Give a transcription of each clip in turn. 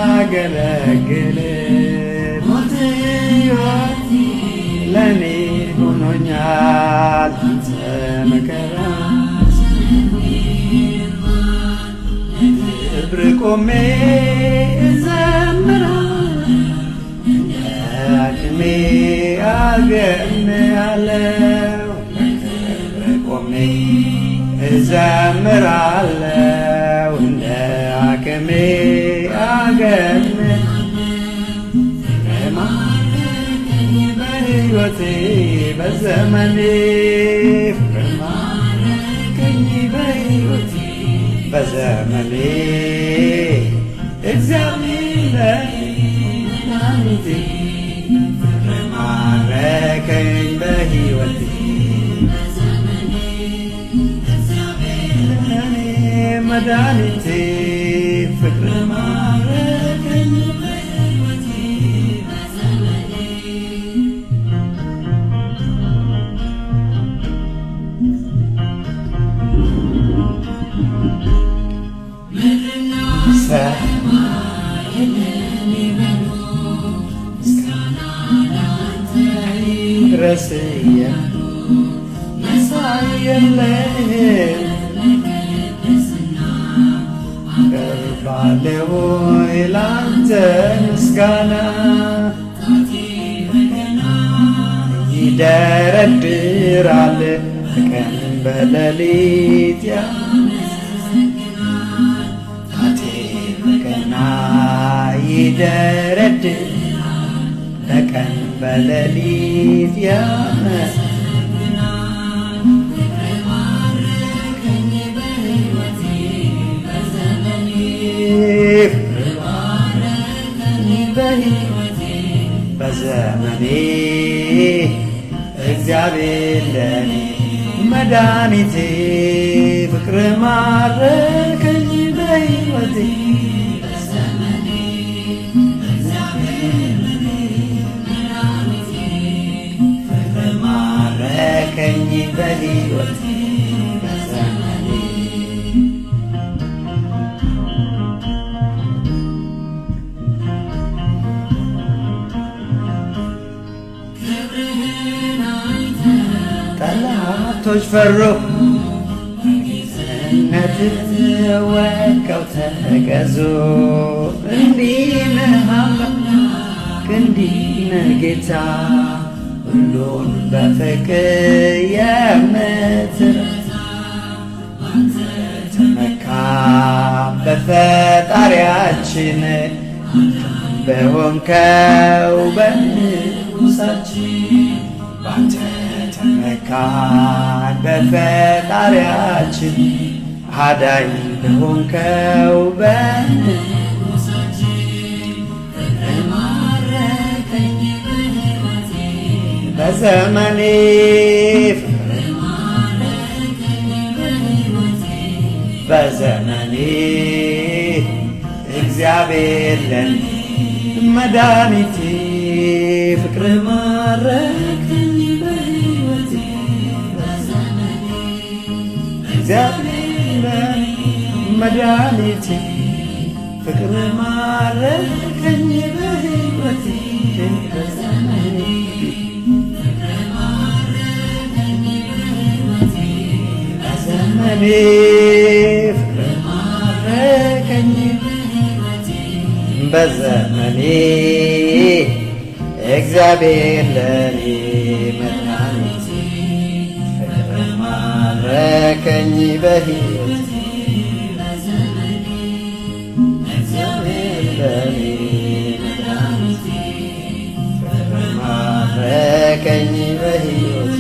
ላገለግል ሞት ሕይወት ለኔ ሆኖኛል አንተ መከራ ክብር ቆሜ እዘምራለሁ አቅሜ አገኛለሁ ክብር ቆሜ እዘምራለሁ እንደ አቅሜ አገኛለሁ በሕይወቴ በዘመኔ ማረከኝ በሕይወቴ በዘመኔ እግዚአብሔር መድኃኒቴ ማረከኝ በሕይወቴ ለእኔ መድኃኒቴ ፍቅር ማረከኝ በሕይወቴ በዘመኔ ረስየ መሳይ የለህም ቀርባለሁ ላንተ ምስጋና ይደረድራል ቀን በሌሊት ያመሰግናል ጣቴ በገና ይደረድራል ቀን በሌሊት ያመሰግናል ማረከኝ በሕይወቴ በዘመኔ ማረከኝ በሕይወቴ በዘመኔ እግዚአብሔር ለኔ መድኃኒቴ ፍቅር ማረከኝ በሕይወቴ በዘመኔ እግዚአብሔር ለኔ መድኃኒቴ ፍቅር ማረከኝ በሕይወቴ በዘመኔ ጠላቶች ፈሩ ጌትነትህ ወድቀው ተገዙ እንዲህ ነህ አምላክ እንዲህ ነህ ጌታ ሁሉን በፍቅር የምትረታ አንተ ተመካ በፈጣሪያችን በሆንከው በንጉሣችን ባንተ ተመካን በፈጣሪያችን አዳኝ በሆንከው በንጉሣችን ማረከኝ በሕይወቴ በዘመኔ ማረከኝ በሕይወቴ በዘመኔ እግዚአብሔር ለኔ መድኃኒቴ ፍቅር ማረከኝ በሕይወቴ በዘመኔ እግዚአብሔር ለኔ መድኃኒቴ ፍቅር ማረከኝ በሕይወቴ በዘመኔ ፍቅር ማረከኝ በሕይወቴ በዘመኔ በዘመኔ እግዚአብሔር ለኔ መድኃኒቴ ፍቅር ማረከኝ በሕይወቴ እግዚአብሔር ለኔ መድኃኒቴ ፍቅር ማረከኝ በሕይወቴ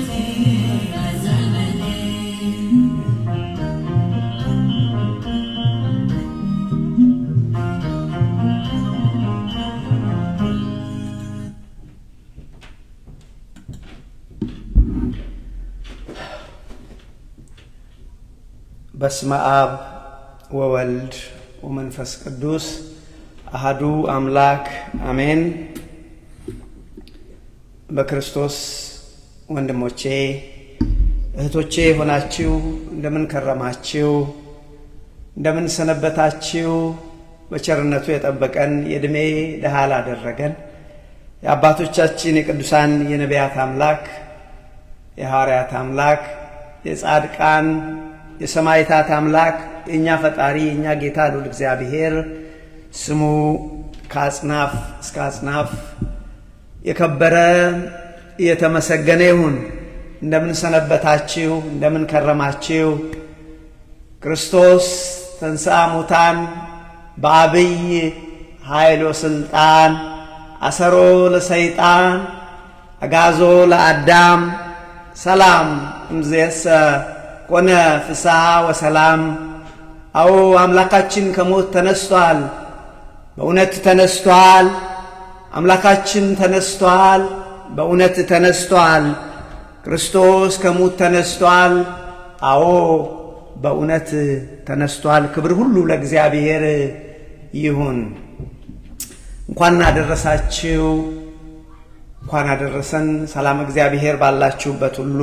በስመ አብ ወወልድ ወመንፈስ ቅዱስ አሐዱ አምላክ አሜን። በክርስቶስ ወንድሞቼ እህቶቼ ሆናችሁ እንደምን ከረማችሁ? እንደምን ሰነበታችሁ? በቸርነቱ የጠበቀን የዕድሜ ደሃ ላደረገን የአባቶቻችን የቅዱሳን የነቢያት አምላክ የሐዋርያት አምላክ የጻድቃን የሰማዕታት አምላክ የእኛ ፈጣሪ የእኛ ጌታ ልዑል እግዚአብሔር ስሙ ከአጽናፍ እስከ አጽናፍ የከበረ የተመሰገነ ይሁን። እንደምን ሰነበታችሁ? እንደምን ከረማችሁ? ክርስቶስ ተንሥአ እሙታን በዐቢይ ኃይል ወሥልጣን አሰሮ ለሰይጣን አግዓዞ ለአዳም ሰላም እምይእዜሰ ኮነ ፍስሐ ወሰላም። አዎ አምላካችን ከሞት ተነስቷል። በእውነት ተነስቷል። አምላካችን ተነስቷል። በእውነት ተነስቷል። ክርስቶስ ከሞት ተነስቷል። አዎ በእውነት ተነስቷል። ክብር ሁሉ ለእግዚአብሔር ይሁን። እንኳን አደረሳችሁ፣ እንኳን አደረሰን። ሰላም እግዚአብሔር ባላችሁበት ሁሉ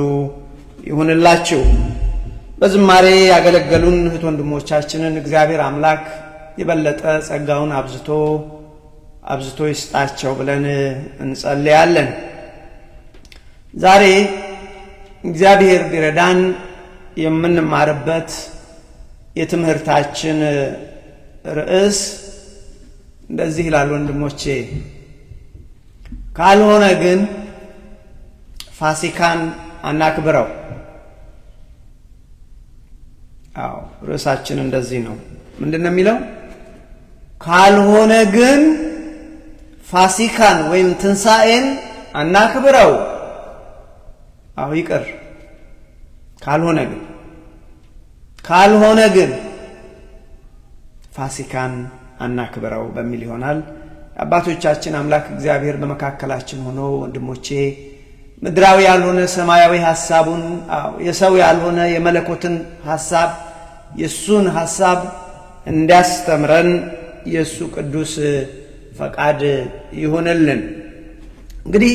ይሁንላችሁ። በዝማሬ ያገለገሉን እህት ወንድሞቻችንን እግዚአብሔር አምላክ የበለጠ ጸጋውን አብዝቶ ይስጣቸው ብለን እንጸልያለን። ዛሬ እግዚአብሔር ቢረዳን የምንማርበት የትምህርታችን ርዕስ እንደዚህ ይላል። ወንድሞቼ ካልሆነ ግን ፋሲካን አናክብረው። አዎ ርዕሳችን እንደዚህ ነው። ምንድነው የሚለው? ካልሆነ ግን ፋሲካን ወይም ትንሣኤን አናክብረው። አዎ ይቅር። ካልሆነ ግን ፋሲካን አናክብረው በሚል ይሆናል። አባቶቻችን አምላክ እግዚአብሔር በመካከላችን ሆኖ ወንድሞቼ ምድራዊ ያልሆነ ሰማያዊ ሐሳቡን የሰው ያልሆነ የመለኮትን ሐሳብ የሱን ሐሳብ እንዲያስተምረን የሱ ቅዱስ ፈቃድ ይሆንልን። እንግዲህ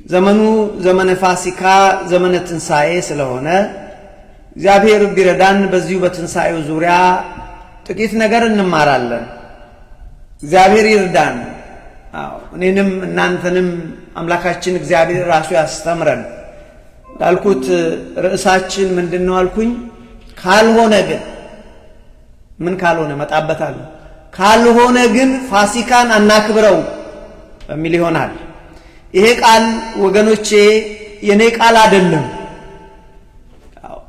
ዘመኑ ዘመነ ፋሲካ ዘመነ ትንሣኤ ስለሆነ እግዚአብሔር ቢረዳን በዚሁ በትንሣኤው ዙሪያ ጥቂት ነገር እንማራለን። እግዚአብሔር ይርዳን። እኔንም እናንተንም አምላካችን እግዚአብሔር ራሱ ያስተምረን። ላልኩት ርዕሳችን ምንድነው አልኩኝ? ካልሆነ ግን ምን ካልሆነ መጣበታለሁ። ካልሆነ ግን ፋሲካን አናክብረው በሚል ይሆናል። ይሄ ቃል ወገኖቼ የኔ ቃል አይደለም።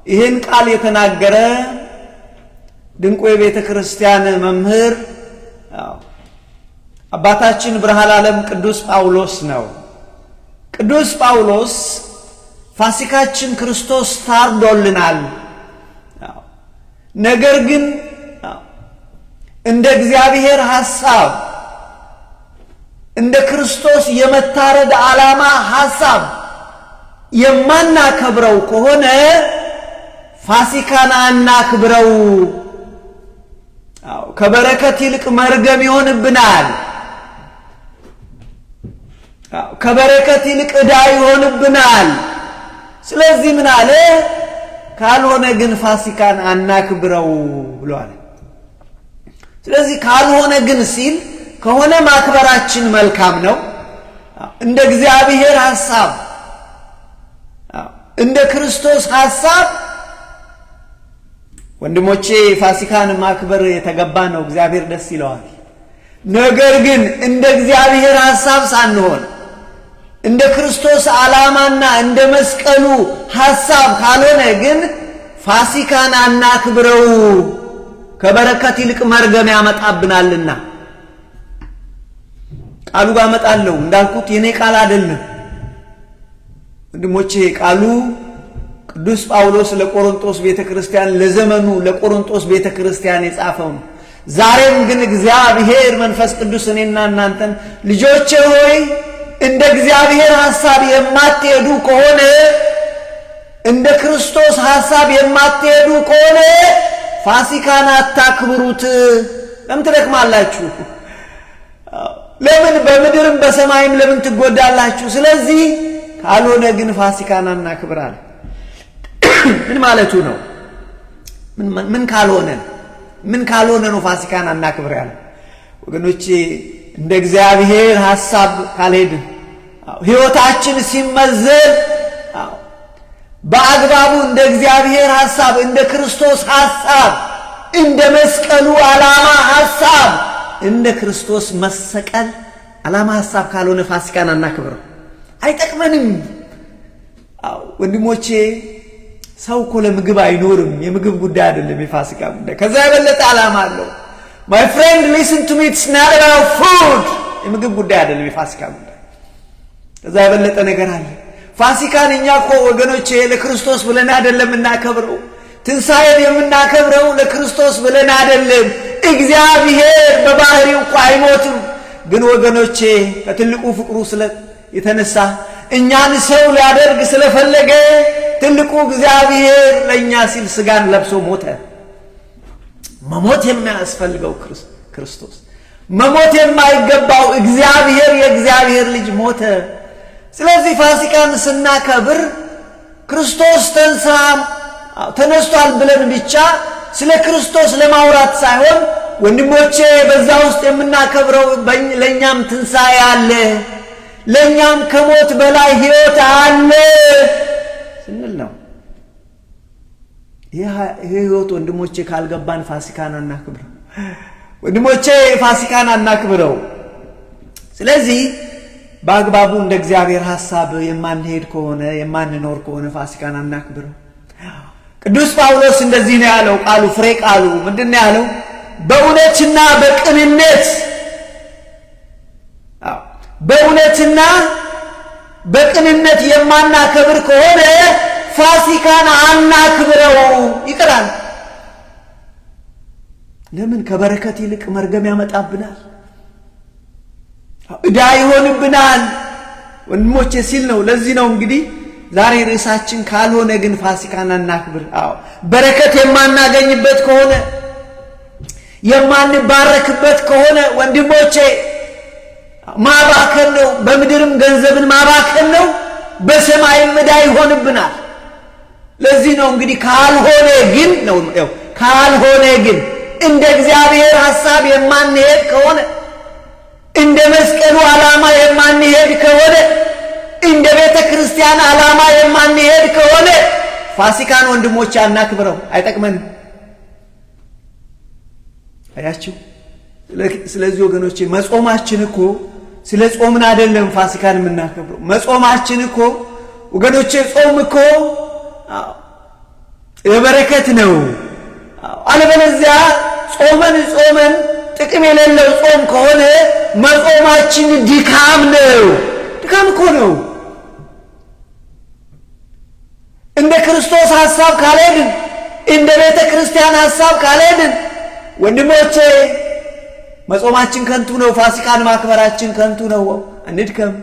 ይሄን ቃል የተናገረ ድንቁ የቤተ ክርስቲያን መምህር አባታችን ብርሃነ ዓለም ቅዱስ ጳውሎስ ነው። ቅዱስ ጳውሎስ ፋሲካችን ክርስቶስ ታርዶልናል። ነገር ግን እንደ እግዚአብሔር ሐሳብ እንደ ክርስቶስ የመታረድ ዓላማ ሐሳብ የማናከብረው ከሆነ ፋሲካን አናክብረው። ከበረከት ይልቅ መርገም ይሆንብናል። ከበረከት ይልቅ ዕዳ ይሆንብናል። ስለዚህ ምን አለ? ካልሆነ ግን ፋሲካን አናክብረው ብሏል። ስለዚህ ካልሆነ ግን ሲል ከሆነ ማክበራችን መልካም ነው። እንደ እግዚአብሔር ሐሳብ እንደ ክርስቶስ ሐሳብ ወንድሞቼ ፋሲካን ማክበር የተገባ ነው። እግዚአብሔር ደስ ይለዋል። ነገር ግን እንደ እግዚአብሔር ሐሳብ ሳንሆን እንደ ክርስቶስ ዓላማና እንደ መስቀሉ ሐሳብ ካልሆነ ግን ፋሲካን አናክብረው፣ ከበረከት ይልቅ መርገም ያመጣብናልና። ቃሉ ጋር መጣለው እንዳልኩት የኔ ቃል አይደለም ወንድሞቼ። ቃሉ ቅዱስ ጳውሎስ ለቆሮንቶስ ቤተክርስቲያን ለዘመኑ ለቆሮንቶስ ቤተክርስቲያን የጻፈው ነው። ዛሬም ግን እግዚአብሔር መንፈስ ቅዱስ እኔና እናንተን ልጆቼ ሆይ እንደ እግዚአብሔር ሐሳብ የማትሄዱ ከሆነ እንደ ክርስቶስ ሐሳብ የማትሄዱ ከሆነ ፋሲካን አታክብሩት። ለምን ትደክማላችሁ? ለምን በምድርም በሰማይም ለምን ትጎዳላችሁ? ስለዚህ ካልሆነ ግን ፋሲካን አናክብራለን። ምን ማለቱ ነው? ምን ካልሆነ ነው ፋሲካን አናክብር ያለ? ወገኖቼ እንደ እግዚአብሔር ሐሳብ ካልሄድን ሕይወታችን ሲመዘን በአግባቡ እንደ እግዚአብሔር ሐሳብ እንደ ክርስቶስ ሐሳብ እንደ መስቀሉ ዓላማ ሐሳብ እንደ ክርስቶስ መሰቀል ዓላማ ሐሳብ ካልሆነ ፋሲካን አናክብረው፣ አይጠቅመንም። ወንድሞቼ ሰው እኮ ለምግብ አይኖርም። የምግብ ጉዳይ አይደለም የፋሲካ ጉዳይ፣ ከዛ የበለጠ ዓላማ አለው። my friend listen to me, it's not about food። የምግብ ጉዳይ አይደለም የፋሲካ ጉዳይ፣ ከዛ የበለጠ ነገር አለ። ፋሲካን እኛ እኮ ወገኖቼ ለክርስቶስ ብለን አይደለም እናከብረው። ትንሣኤን የምናከብረው ለክርስቶስ ብለን አይደለም። እግዚአብሔር በባህሪው እኮ አይሞትም፣ ግን ወገኖቼ ከትልቁ ፍቅሩ የተነሳ እኛን ሰው ሊያደርግ ስለፈለገ ትልቁ እግዚአብሔር ለእኛ ሲል ሥጋን ለብሶ ሞተ። መሞት የሚያስፈልገው ክርስቶስ፣ መሞት የማይገባው እግዚአብሔር የእግዚአብሔር ልጅ ሞተ። ስለዚህ ፋሲካን ስናከብር ክርስቶስ ተነስቷል ብለን ብቻ ስለ ክርስቶስ ለማውራት ሳይሆን ወንድሞቼ በዛ ውስጥ የምናከብረው ለኛም ትንሣኤ አለ፣ ለኛም ከሞት በላይ ሕይወት አለ ስንል ነው። ይሄ ሕይወት ወንድሞቼ ካልገባን ፋሲካን አናክብረው። ወንድሞቼ ፋሲካን አናክብረው። ስለዚህ በአግባቡ እንደ እግዚአብሔር ሐሳብ የማንሄድ ከሆነ የማንኖር ከሆነ ፋሲካን አናክብረው። ቅዱስ ጳውሎስ እንደዚህ ነው ያለው። ቃሉ ፍሬ ቃሉ ምንድነው ያለው? በእውነትና በቅንነት የማናከብር ከሆነ ፋሲካን አናክብረው ይቀራል። ለምን? ከበረከት ይልቅ መርገም ያመጣብናል፣ ዕዳ ይሆንብናል ወንድሞቼ ሲል ነው። ለዚህ ነው እንግዲህ ዛሬ ርዕሳችን ካልሆነ ግን ፋሲካን አናክብር። በረከት የማናገኝበት ከሆነ የማንባረክበት ከሆነ ወንድሞቼ ማባከን ነው። በምድርም ገንዘብን ማባከን ነው፣ በሰማይም ዕዳ ይሆንብናል። ለዚህ ነው እንግዲህ ካልሆነ ግን እንደ እግዚአብሔር ሐሳብ የማንሄድ ከሆነ እንደ መስቀሉ ዓላማ የማንሄድ ከሆነ እንደ ቤተ ክርስቲያን ዓላማ የማንሄድ ከሆነ ፋሲካን ወንድሞቼ አናክብረው፣ አይጠቅመንም። አያችሁ? ስለዚህ ወገኖቼ መጾማችን እኮ ስለ ጾምን አይደለም ፋሲካን የምናከብረው። መጾማችን እኮ ወገኖቼ ጾም እኮ የበረከት ነው። አለበለዚያ ጾመን ጥቅም የሌለው ጾም ከሆነ መጾማችን ድካም ነው። ድካም እኮ ነው። እንደ ክርስቶስ ሐሳብ ካልሄድን፣ እንደ ቤተ ክርስቲያን ሐሳብ ካልሄድን ወንድሞቼ መጾማችን ከንቱ ነው። ፋሲካን ማክበራችን ከንቱ ነው። አንድከም።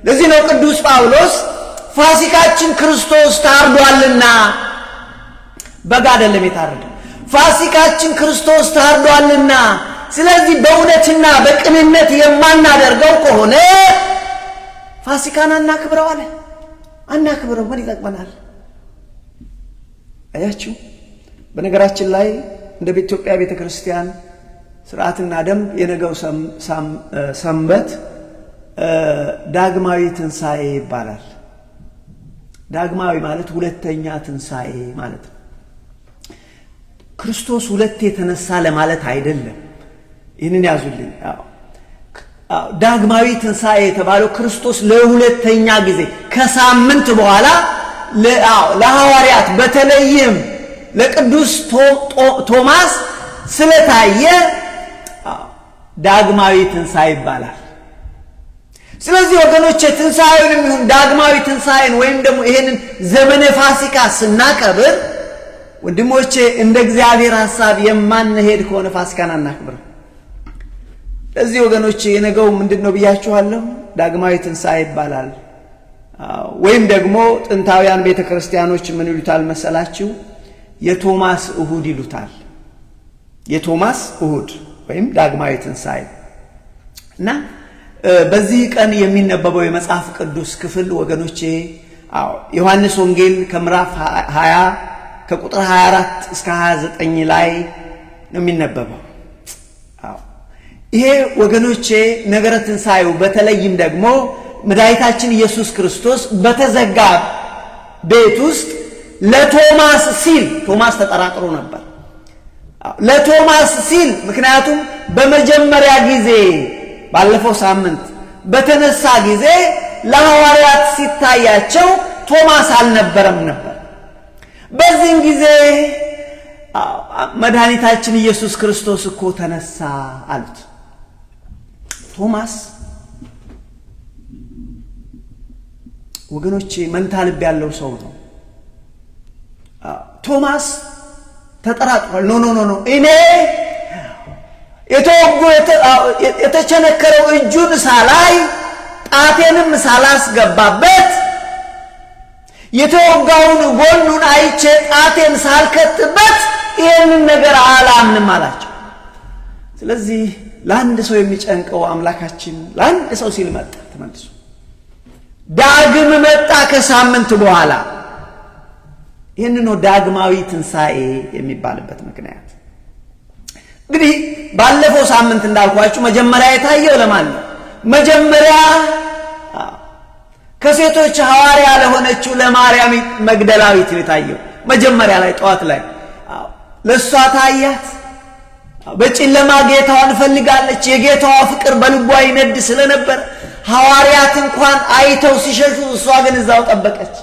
ለዚህ ነው ቅዱስ ጳውሎስ ፋሲካችን ክርስቶስ ታርዷልና፣ በግ አይደለም የታረደው፣ ፋሲካችን ክርስቶስ ታርዷልና፣ ስለዚህ በእውነትና በቅንነት የማናደርገው ከሆነ ፋሲካን አናክብረው አለ። አናክብረው ምን ይጠቅመናል? አያችሁ? በነገራችን ላይ እንደ ኢትዮጵያ ቤተክርስቲያን ሥርዓትና ደንብ የነገው ሰንበት ዳግማዊ ትንሣኤ ይባላል። ዳግማዊ ማለት ሁለተኛ ትንሣኤ ማለት ነው። ክርስቶስ ሁለቴ የተነሳ ለማለት አይደለም። ይህንን ያዙልኝ። ዳግማዊ ትንሣኤ የተባለው ክርስቶስ ለሁለተኛ ጊዜ ከሳምንት በኋላ ለሐዋርያት በተለይም ለቅዱስ ቶማስ ስለታየ ዳግማዊ ትንሣኤ ይባላል። ስለዚህ ወገኖቼ ትንሣኤውንም ይሁን ዳግማዊ ትንሣኤን ወይም ደግሞ ይሄንን ዘመነ ፋሲካ ስናከብር ወንድሞቼ እንደ እግዚአብሔር ሐሳብ የማንሄድ ከሆነ ፋሲካን አናክብር። ለዚህ ወገኖቼ የነገው ምንድነው ብያችኋለሁ? ዳግማዊ ትንሣኤ ይባላል። ወይም ደግሞ ጥንታውያን ቤተክርስቲያኖች ምን ይሉታል መሰላችሁ? የቶማስ እሁድ ይሉታል። የቶማስ እሁድ ወይም ዳግማዊ ትንሣኤ እና በዚህ ቀን የሚነበበው የመጽሐፍ ቅዱስ ክፍል ወገኖቼ ዮሐንስ ወንጌል ከምዕራፍ 20 ከቁጥር 24 እስከ 29 ላይ ነው የሚነበበው። ይሄ ወገኖቼ ነገረ ትንሣኤው በተለይም ደግሞ መድኃኒታችን ኢየሱስ ክርስቶስ በተዘጋ ቤት ውስጥ ለቶማስ ሲል ቶማስ ተጠራጥሮ ነበር። ለቶማስ ሲል ምክንያቱም በመጀመሪያ ጊዜ ባለፈው ሳምንት በተነሳ ጊዜ ለሐዋርያት ሲታያቸው ቶማስ አልነበረም ነበር። በዚህም ጊዜ መድኃኒታችን ኢየሱስ ክርስቶስ እኮ ተነሳ አሉት። ቶማስ ወገኖቼ መንታ ልብ ያለው ሰው ነው። ቶማስ ተጠራጥሯል። ኖ እኔ የተቸነከረው እጁን ሳላይ ጣቴንም ሳላስገባበት የተወጋውን ጎኑን አይቼ ጣቴን ሳልከትበት ይህንን ነገር አላምንም አላቸው። ስለዚህ ለአንድ ሰው የሚጨንቀው አምላካችን ለአንድ ሰው ሲል መጣ። ተመልሶ ዳግም መጣ ከሳምንት በኋላ። ይህንን ነው ዳግማዊ ትንሣኤ የሚባልበት ምክንያት። እንግዲህ ባለፈው ሳምንት እንዳልኳችሁ መጀመሪያ የታየው ለማን ነው? መጀመሪያ ከሴቶች ሐዋርያ ለሆነችው ለማርያም መግደላዊት የታየው መጀመሪያ ላይ ጠዋት ላይ ለሷ ታያት። በጨለማ ጌታዋን ፈልጋለች። የጌታዋ ፍቅር በልቧ ይነድ ስለነበር ሐዋርያት እንኳን አይተው ሲሸሹ እሷ ግን እዛው ጠበቀች።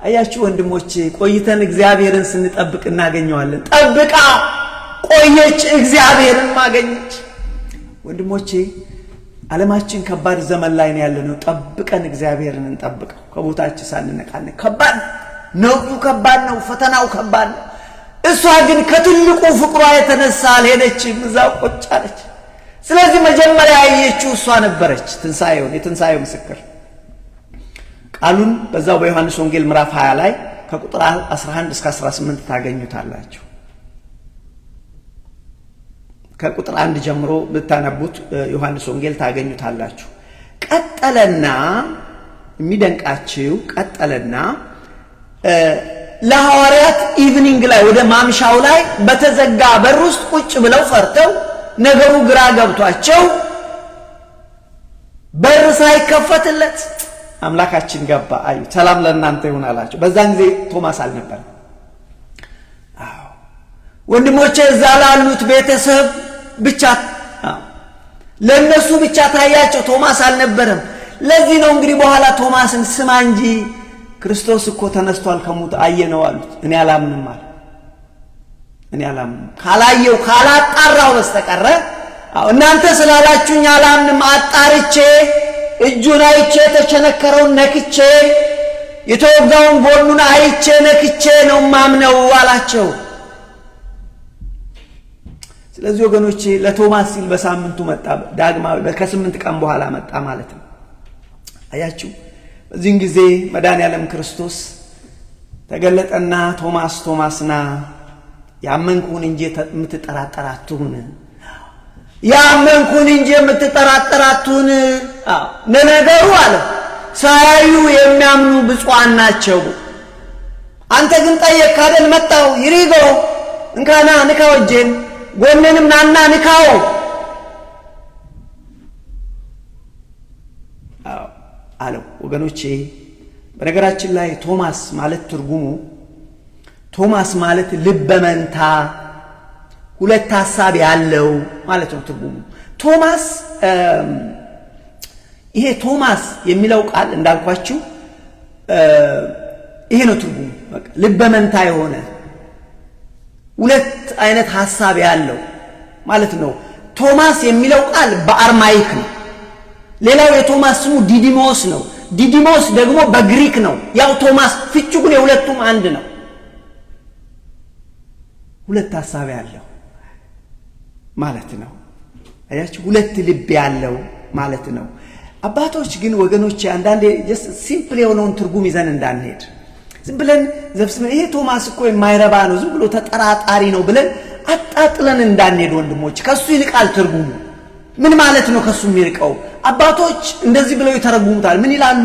አያችሁ ወንድሞቼ፣ ቆይተን እግዚአብሔርን ስንጠብቅ እናገኘዋለን። ጠብቃ ቆየች፣ እግዚአብሔርን ማገኘች። ወንድሞቼ ዓለማችን ከባድ ዘመን ላይ ነው ያለነው። ጠብቀን እግዚአብሔርን እንጠብቀው፣ ከቦታችን ሳንነቃነቅ። ከባድ ነው፣ ከባድ ነው፣ ፈተናው ከባድ ነው። እሷ ግን ከትልቁ ፍቅሯ የተነሳ አልሄደችም፣ እዛው ቁጭ አለች። ስለዚህ መጀመሪያ ያየችው እሷ ነበረች። የትንሣኤው ምስክር ቃሉን በዛው በዮሐንስ ወንጌል ምዕራፍ 20 ላይ ከቁጥር 11 እስከ 18 ታገኙታላችሁ። ከቁጥር 1 ጀምሮ ብታነቡት ዮሐንስ ወንጌል ታገኙታላችሁ። ቀጠለና የሚደንቃችሁ ቀጠለና ለሐዋርያት ኢቭኒንግ ላይ ወደ ማምሻው ላይ በተዘጋ በር ውስጥ ቁጭ ብለው ፈርተው ነገሩ ግራ ገብቷቸው በር ሳይከፈትለት አምላካችን ገባ። አዩ ሰላም ለእናንተ ይሁን አላቸው። በዛን ጊዜ ቶማስ አልነበረም። ወንድሞቼ እዛ ላሉት ቤተሰብ ብቻ ለነሱ ብቻ ታያቸው፣ ቶማስ አልነበረም። ለዚህ ነው እንግዲህ በኋላ ቶማስን ስማ እንጂ ክርስቶስ እኮ ተነስቷል ከሙት አየነው አሉት። እኔ አላምንም አለ። እኔ አላምንም ካላየው ካላጣራው በስተቀር እናንተ ስላላችሁኝ አላምንም። አጣርቼ እጁን አይቼ የተቸነከረውን ነክቼ የተወጋውን ጎኑን አይቼ ነክቼ ነው ማምነው አላቸው። ስለዚህ ወገኖቼ ለቶማስ ሲል በሳምንቱ መጣ። ዳግማዊ ከ8 ቀን በኋላ መጣ ማለት ነው። አያችሁ በዚህን ጊዜ መድኃኔዓለም ክርስቶስ ተገለጠና ቶማስና ያመንኩን እንጂ የምትጠራጠር አትሁን፣ ያመንኩን እንጂ የምትጠራጠር አትሁን። ነገሩ አለ ሳያዩ የሚያምኑ ብፁዓን ናቸው። አንተ ግን ጠየቅክ አይደል? መጣው ይሪጎ እንካና ንካው፣ እጄን ጎኔንም ናና ንካው አለው። ወገኖቼ በነገራችን ላይ ቶማስ ማለት ትርጉሙ ቶማስ ማለት ልበ መንታ፣ ሁለት ሐሳብ ያለው ማለት ነው ትርጉሙ። ቶማስ ይሄ ቶማስ የሚለው ቃል እንዳልኳችሁ ይሄ ነው ትርጉሙ። በቃ ልበ መንታ የሆነ ሁለት አይነት ሐሳብ ያለው ማለት ነው። ቶማስ የሚለው ቃል በአርማይክ ነው። ሌላው የቶማስ ስሙ ዲዲሞስ ነው። ዲዲሞስ ደግሞ በግሪክ ነው። ያው ቶማስ ፍቹ ግን የሁለቱም አንድ ነው። ሁለት ሐሳብ ያለው ማለት ነው። አያችሁ፣ ሁለት ልብ ያለው ማለት ነው። አባቶች ግን ወገኖች አንዳንዴ ጀስት ሲምፕል የሆነውን ትርጉም ይዘን እንዳንሄድ ዝም ብለን ዘብስበን ይሄ ቶማስ እኮ የማይረባ ነው ዝም ብሎ ተጠራጣሪ ነው ብለን አጣጥለን እንዳንሄድ ወንድሞች፣ ከሱ ይልቃል ትርጉሙ። ምን ማለት ነው ከሱ የሚርቀው? አባቶች እንደዚህ ብለው ይተረጉሙታል። ምን ይላሉ?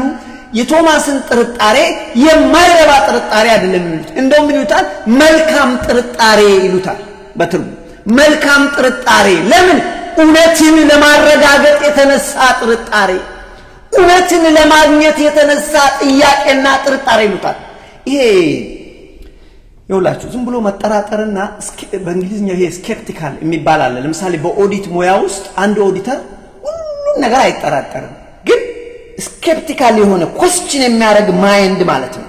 የቶማስን ጥርጣሬ የማይረባ ጥርጣሬ አይደለም ይሉት። እንደውም ምን ይሉታል? መልካም ጥርጣሬ ይሉታል በትርጉም መልካም ጥርጣሬ። ለምን? እውነትን ለማረጋገጥ የተነሳ ጥርጣሬ፣ እውነትን ለማግኘት የተነሳ ጥያቄና ጥርጣሬ ይሉታል። ይሄ ይውላችሁ ዝም ብሎ መጠራጠርና በእንግሊዝኛው ይሄ ስኬፕቲካል የሚባል አለ። ለምሳሌ በኦዲት ሙያ ውስጥ አንድ ኦዲተር ሁሉም ነገር አይጠራጠርም፣ ግን ስኬፕቲካል የሆነ ኮስችን የሚያደርግ ማይንድ ማለት ነው።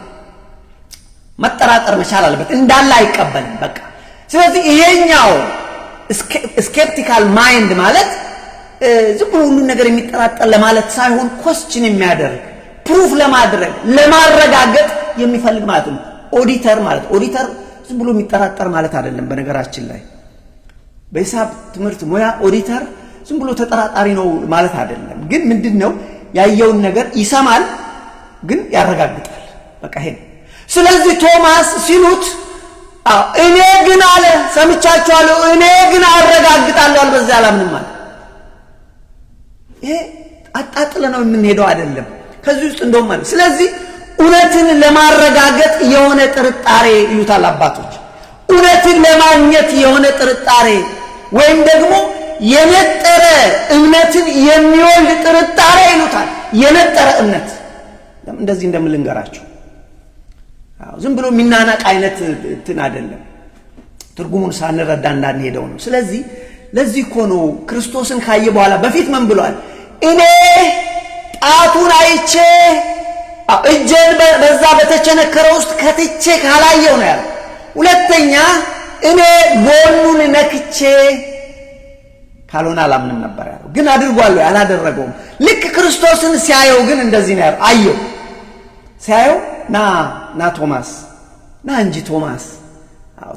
መጠራጠር መቻል አለበት፣ እንዳለ አይቀበልም በቃ። ስለዚህ ይሄኛው ስኬፕቲካል ማይንድ ማለት ዝም ብሎ ሁሉን ነገር የሚጠራጠር ለማለት ሳይሆን ኮስችን የሚያደርግ ፕሩፍ ለማድረግ ለማረጋገጥ የሚፈልግ ማለት ነው። ኦዲተር ማለት ኦዲተር ዝም ብሎ የሚጠራጠር ማለት አይደለም። በነገራችን ላይ በሂሳብ ትምህርት ሙያ ኦዲተር ዝም ብሎ ተጠራጣሪ ነው ማለት አይደለም። ግን ምንድነው ያየውን ነገር ይሰማል፣ ግን ያረጋግጣል። በቃ ይሄ። ስለዚህ ቶማስ ሲሉት እኔ ግን አለ ሰምቻችኋለሁ፣ እኔ ግን አረጋግጣለሁ በዚያ አላምንም አለ። ይሄ አጣጥለ ነው የምንሄደው አይደለም። ከዚህ ውስጥ እንደውም ማለት ስለዚህ እውነትን ለማረጋገጥ የሆነ ጥርጣሬ ይሉታል አባቶች። እውነትን ለማግኘት የሆነ ጥርጣሬ ወይም ደግሞ የነጠረ እምነትን የሚወልድ ጥርጣሬ ይሉታል። የነጠረ እምነት እንደዚህ እንደምልንገራችሁ ዝም ብሎ የሚናናቅ አይነት እንትን አይደለም። ትርጉሙን ሳንረዳ እንዳንሄደው ነው። ስለዚህ ለዚህ እኮ ነው ክርስቶስን ካየ በኋላ በፊት ምን ብሏል? እኔ ጣቱን አይቼ እጄን በዛ በተቸነከረ ውስጥ ከትቼ ካላየው ነው ያለው። ሁለተኛ እኔ ጎኑን ነክቼ ካልሆነ አላምንም ነበር ያለው። ግን አድርጓል ወይ? አላደረገውም። ልክ ክርስቶስን ሲያየው ግን እንደዚህ ነው ያለው። አየው ሲያየው ና ቶማስ ና እንጂ ቶማስ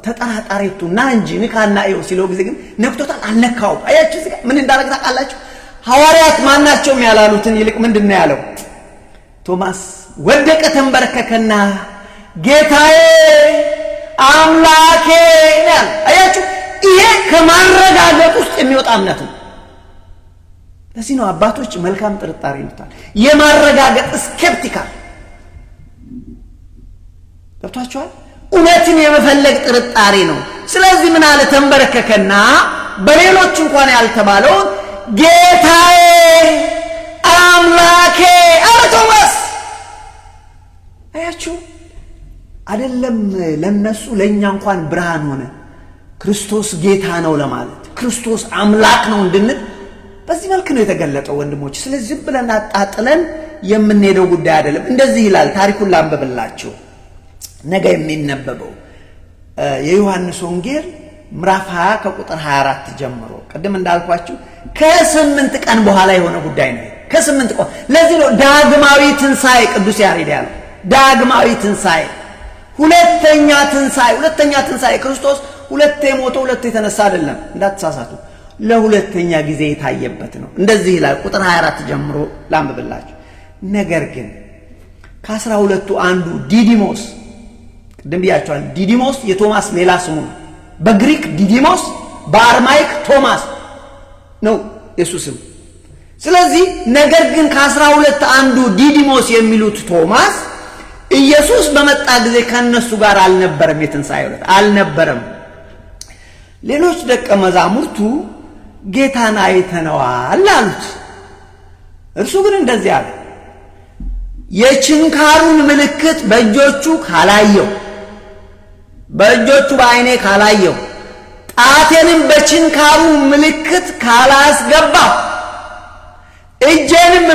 ተጠራጣሪቱ ና እንጂ ንካና እዩ ሲለው ጊዜ ግን ነክቶታል። አልነካውም። አያችሁ እዚህ ምን እንዳደረገ ታውቃላችሁ? ሐዋርያት ማናቸውም ያላሉትን ይልቅ ምንድነው ያለው? ቶማስ ወደቀ፣ ተንበረከከና ጌታዬ አምላኬ ይላል። አያችሁ ይሄ ከማረጋገጥ ውስጥ የሚወጣ እምነት ነው። ለዚህ ነው አባቶች መልካም ጥርጣሬ ይሉታል። የማረጋገጥ ስኬፕቲካል ገብቷችኋል? እውነትን የመፈለግ ጥርጣሬ ነው። ስለዚህ ምን አለ? ተንበረከከና በሌሎች እንኳን ያልተባለውን ጌታዬ አምላኬ አለ ቶማስ። አያችሁ አይደለም ለነሱ ለኛ እንኳን ብርሃን ሆነ። ክርስቶስ ጌታ ነው ለማለት ክርስቶስ አምላክ ነው እንድንል በዚህ መልክ ነው የተገለጠው ወንድሞች። ስለዚህ ዝም ብለን አጣጥለን የምንሄደው ጉዳይ አይደለም። እንደዚህ ይላል። ታሪኩን ላንብብላችሁ። ነገ የሚነበበው የዮሐንስ ወንጌል ምዕራፍ 20 ከቁጥር 24 ጀምሮ ቅድም እንዳልኳችሁ ከ8 ቀን በኋላ የሆነ ጉዳይ ነው። ከ8 ቀን ለዚህ ነው ዳግማዊ ትንሣኤ ቅዱስ ያሬድ ያለው። ዳግማዊ ትንሣኤ ሁለተኛ ትንሣኤ ክርስቶስ ሁለቴ ሞቶ ሁለቴ የተነሳ አይደለም፣ እንዳትሳሳቱ። ለሁለተኛ ጊዜ የታየበት ነው። እንደዚህ ይላል። ቁጥር 24 ጀምሮ ላንብብላችሁ። ነገር ግን ከ12ቱ አንዱ ዲዲሞስ፣ ቅድም ብያችኋል። ዲዲሞስ የቶማስ ሌላ ስሙ ነው። በግሪክ ዲዲሞስ፣ በአርማይክ ቶማስ ነው የሱ ስም። ስለዚህ ነገር ግን ከ12 አንዱ ዲዲሞስ የሚሉት ቶማስ ኢየሱስ በመጣ ጊዜ ከነሱ ጋር አልነበረም። የትንሣኤው ዕለት አልነበረም። ሌሎች ደቀ መዛሙርቱ ጌታን አይተነዋል አሉት። እርሱ ግን እንደዚህ አለ፣ የችንካሩን ምልክት በእጆቹ ካላየው፣ በእጆቹ በዓይኔ ካላየው፣ ጣቴንም በችንካሩ ምልክት ካላስገባው፣ እጄንም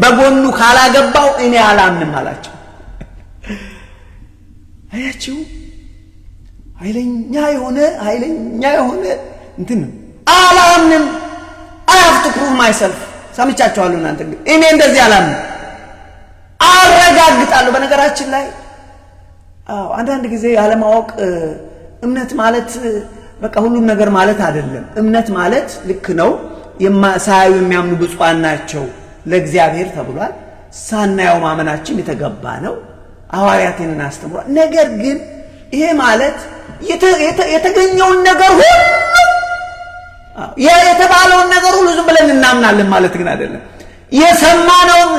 በጎኑ ካላገባው እኔ አላምንም አላቸው። አያችሁ ኃይለኛ የሆነ እንትን አላምንም። I have to prove myself። ሰምቻችኋለሁ እናንተ ግን እኔ እንደዚህ አላምንም አረጋግጣለሁ። በነገራችን ላይ አንዳንድ ጊዜ ያለማወቅ እምነት ማለት በቃ ሁሉም ነገር ማለት አይደለም። እምነት ማለት ልክ ነው ሳያዩ የሚያምኑ ብፁዓን ናቸው ለእግዚአብሔር ተብሏል። ሳናየው ማመናችን የተገባ ነው። ሐዋርያትን አስተምሯል። ነገር ግን ይሄ ማለት የተገኘውን ነገር ሁሉ የተባለውን ነገር ሁሉ ዝም ብለን እናምናለን ማለት ግን አይደለም። የሰማነውን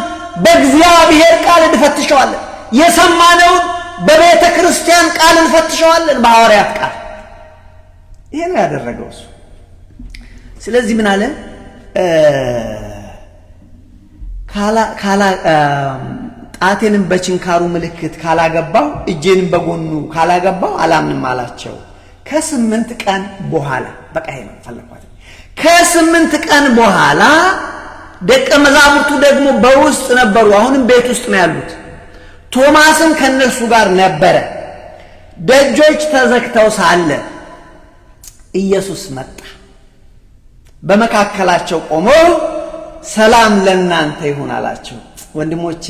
በእግዚአብሔር ቃል እንፈትሸዋለን። የሰማነውን በቤተ ክርስቲያን ቃል እንፈትሸዋለን፣ በሐዋርያት ቃል። ይሄ ነው ያደረገው እሱ። ስለዚህ ምን አለ? ጣቴንም በችንካሩ ምልክት ካላገባው እጄንም በጎኑ ካላገባው አላምንም አላቸው። ከ8 ቀን በኋላ በቃ ይሄ ነው ፈለኳት። ከ8 ቀን በኋላ ደቀ መዛሙርቱ ደግሞ በውስጥ ነበሩ። አሁንም ቤት ውስጥ ነው ያሉት። ቶማስም ከነሱ ጋር ነበረ። ደጆች ተዘግተው ሳለ ኢየሱስ መጣ፣ በመካከላቸው ቆሞ ሰላም ለእናንተ ይሁን አላቸው። ወንድሞቼ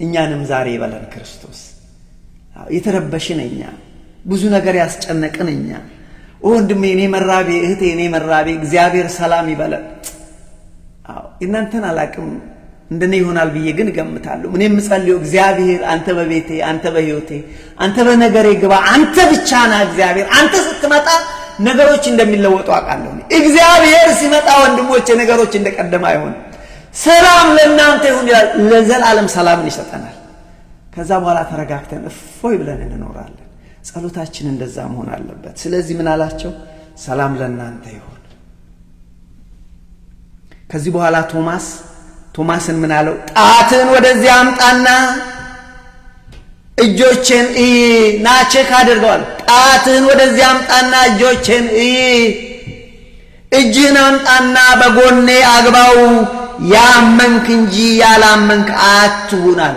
እኛንም ዛሬ ይበለን ክርስቶስ። የተረበሽን እኛ፣ ብዙ ነገር ያስጨነቅን እኛ፣ ወንድሜ እኔ መራቤ፣ እህቴ እኔ መራቤ፣ እግዚአብሔር ሰላም ይበለን። እናንተን አላቅም እንደኔ ይሆናል ብዬ ግን እገምታለሁ። እኔ የምጸልየው እግዚአብሔር አንተ በቤቴ፣ አንተ በህይወቴ፣ አንተ በነገሬ ግባ፣ አንተ ብቻ ነህ እግዚአብሔር። አንተ ስትመጣ ነገሮች እንደሚለወጡ አውቃለሁ። እግዚአብሔር ሲመጣ ወንድሞቼ ነገሮች እንደቀደማ አይሆን። ሰላም ለእናንተ ይሁን ይላል። ለዘላለም ሰላምን ይሰጠናል። ከዛ በኋላ ተረጋግተን እፎይ ብለን እንኖራለን። ጸሎታችን እንደዛ መሆን አለበት። ስለዚህ ምን አላቸው? ሰላም ለእናንተ ይሁን። ከዚህ በኋላ ቶማስን ምን አለው? ጣትን ወደዚህ አምጣና እጆቼን ና ቼክ አድርገዋል። ጣትን ወደዚህ አምጣና እጆቼን እጅህን አምጣና በጎኔ አግባው፣ ያመንክ እንጂ ያላመንክ አትሁን አለ።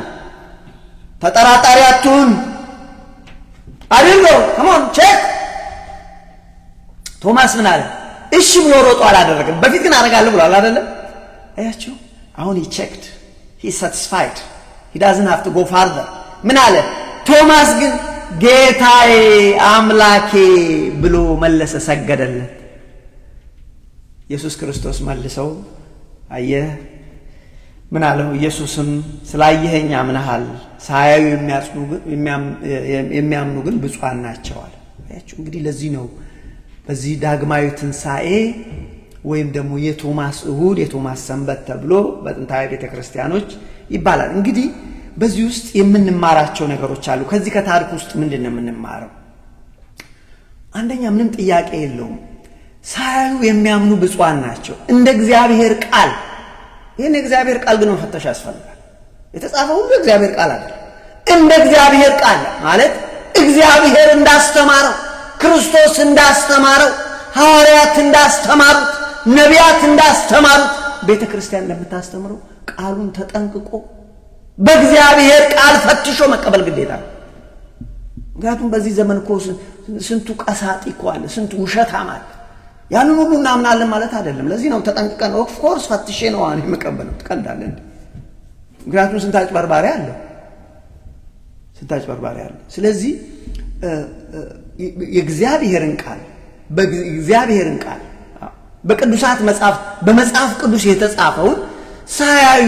ተጠራጣሪ አትሁን አድርገው። ከሞን ቼክ። ቶማስ ምን አለ? እሺ ብሎ ሮጦ አላደረገም። በፊት ግን አደርጋለሁ ብሏል አይደለም? አያችሁ አሁን he checked, he satisfied, he doesn't have to go further። ምን አለ? ቶማስ ግን ጌታዬ አምላኬ ብሎ መለሰ፣ ሰገደለት። ኢየሱስ ክርስቶስ መልሰው አየህ ምን አለው? ኢየሱስም ስላየኸኝ አምነሃል፣ ሳያዩ የሚያምኑ ግን ብፁዓን ናቸው አለ። አያችሁ እንግዲህ ለዚህ ነው በዚህ ዳግማዊ ትንሣኤ ወይም ደግሞ የቶማስ እሁድ፣ የቶማስ ሰንበት ተብሎ በጥንታዊ ቤተክርስቲያኖች ይባላል። እንግዲህ በዚህ ውስጥ የምንማራቸው ነገሮች አሉ። ከዚህ ከታሪክ ውስጥ ምንድን ነው የምንማረው? አንደኛ ምንም ጥያቄ የለውም ሳያዩ የሚያምኑ ብፁዓን ናቸው እንደ እግዚአብሔር ቃል። ይህን የእግዚአብሔር ቃል ግን መፈተሽ ያስፈልጋል። የተጻፈው ሁሉ እግዚአብሔር ቃል አይደለም። እንደ እግዚአብሔር ቃል ማለት እግዚአብሔር እንዳስተማረው፣ ክርስቶስ እንዳስተማረው፣ ሐዋርያት እንዳስተማሩት፣ ነቢያት እንዳስተማሩት ቤተ ክርስቲያን እንደምታስተምረው ቃሉን ተጠንቅቆ በእግዚአብሔር ቃል ፈትሾ መቀበል ግዴታ ነው። ምክንያቱም በዚህ ዘመን እኮ ስንቱ ቀሳጢ እኮ አለ፣ ስንቱ ውሸታም አለ። ያንን ሁሉ እናምናለን ማለት አይደለም። ለዚህ ነው ተጠንቅቀን ኦፍ ኮርስ ፈትሼ ነው አሁን የምቀበለው። ትቀልዳለህ እንዴ? ምክንያቱም ስንት አጭበርባሪ አለ፣ ስንት አጭበርባሪ አለ። ስለዚህ የእግዚአብሔርን ቃል በቅዱሳት መጽሐፍ በመጽሐፍ ቅዱስ የተጻፈውን ሳያዩ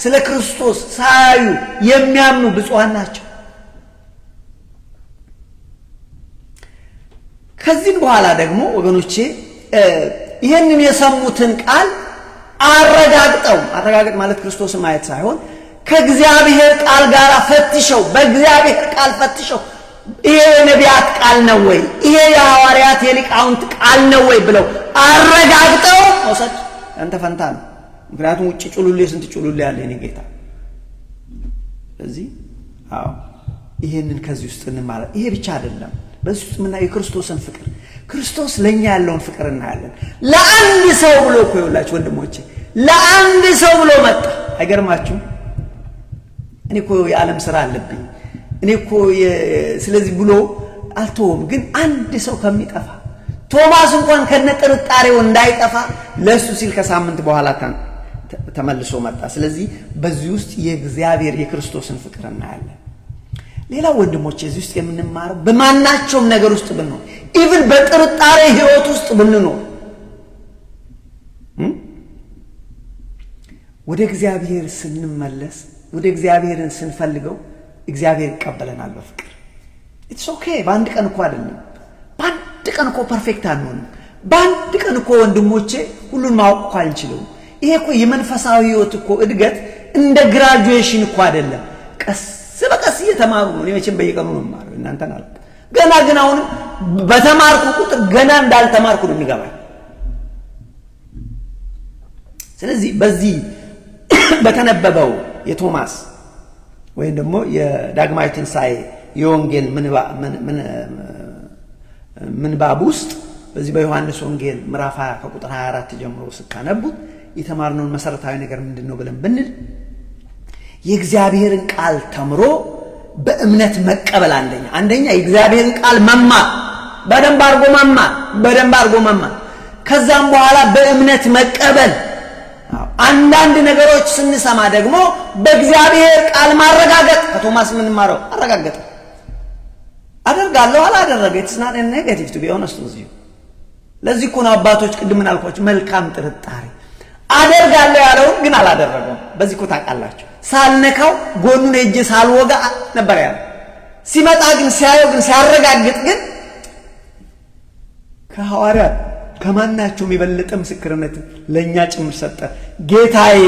ስለ ክርስቶስ ሳያዩ የሚያምኑ ብፁዓን ናቸው። ከዚህ በኋላ ደግሞ ወገኖቼ ይሄንን የሰሙትን ቃል አረጋግጥ ማለት ክርስቶስን ማየት ሳይሆን ከእግዚአብሔር ቃል ጋር ፈትሸው፣ በእግዚአብሔር ቃል ፈትሸው ይሄ የነቢያት ቃል ነው ወይ፣ ይሄ የሐዋርያት የሊቃውንት ቃል ነው ወይ ብለው አረጋግጠው መውሰድ አንተ ፈንታ ነው። ምክንያቱም ውጭ ጩሉሌ ስንት ጩሉሌ ያለ የኔ ጌታ። ስለዚህ ይሄንን ከዚህ ውስጥ እንማር። ይሄ ብቻ አይደለም፣ በዚህ ውስጥ የምናየው የክርስቶስን ፍቅር፣ ክርስቶስ ለኛ ያለውን ፍቅር እናያለን። ለአንድ ሰው ብሎ እኮ ይውላችሁ ወንድሞቼ፣ ለአንድ ሰው ብሎ መጣ። አይገርማችሁም? እኔ እኮ የዓለም ሥራ አለብኝ እኔ እኮ ስለዚህ ብሎ አልተወም። ግን አንድ ሰው ከሚጠፋ ቶማስ እንኳን ከነጥርጣሬው እንዳይጠፋ ለሱ ሲል ከሳምንት በኋላ ተመልሶ መጣ። ስለዚህ በዚህ ውስጥ የእግዚአብሔር የክርስቶስን ፍቅር እናያለን። ሌላው ወንድሞቼ እዚህ ውስጥ የምንማረው በማናቸውም ነገር ውስጥ ብንሆን ኢቭን በጥርጣሬ ህይወት ውስጥ ብንኖር ወደ እግዚአብሔር ስንመለስ ወደ እግዚአብሔርን ስንፈልገው እግዚአብሔር ይቀበለናል በፍቅር። ኢትስ ኦኬ። በአንድ ቀን እኮ አይደለም፣ በአንድ ቀን እኮ ፐርፌክት አንሆንም። በአንድ ቀን እኮ ወንድሞቼ ሁሉን ማወቅ እኮ አንችልም። ይሄ እኮ የመንፈሳዊ ህይወት እኮ እድገት እንደ ግራጁዌሽን እኮ አይደለም። ቀስ በቀስ እየተማሩ ነው። እኔ መቼም በየቀኑ ነው የማረው፣ እናንተን አልኩ። ገና ግን አሁን በተማርኩ ቁጥር ገና እንዳልተማርኩ ነው የሚገባኝ። ስለዚህ በዚህ በተነበበው የቶማስ ወይም ደግሞ የዳግማዊ ትንሣኤ የወንጌል ምንባብ ውስጥ በዚህ በዮሐንስ ወንጌል ምዕራፍ 20 ከቁጥር 24 ጀምሮ ስታነቡት የተማርነውን መሰረታዊ ነገር ምንድነው ብለን ብንል የእግዚአብሔርን ቃል ተምሮ በእምነት መቀበል። አንደኛ የእግዚአብሔርን ቃል መማር፣ በደንብ አድርጎ መማር፣ ከዛም በኋላ በእምነት መቀበል። አንዳንድ ነገሮች ስንሰማ ደግሞ በእግዚአብሔር ቃል ማረጋገጥ። ከቶማስ ምን ማረው? አረጋገጠ። አደርጋለሁ አላደረገ ኢትስ ናት ኔጌቲቭ ቱ ቢ ኦነስት ዊዝ ዩ። ለዚህ እኮ ነው አባቶች ቅድም አልኳችሁ መልካም ጥርጣሬ። አደርጋለሁ ያለውን ግን አላደረገውም። በዚህ እኮ ታውቃላችሁ። ሳልነካው ጎኑን ሄጄ ሳልወጋ ነበር ያለው። ሲመጣ ግን ሲያየው ግን ሲያረጋግጥ ግን ከሐዋርያት ከማናቸውም የበለጠ ምስክርነት ለኛ ጭምር ሰጠ። ጌታዬ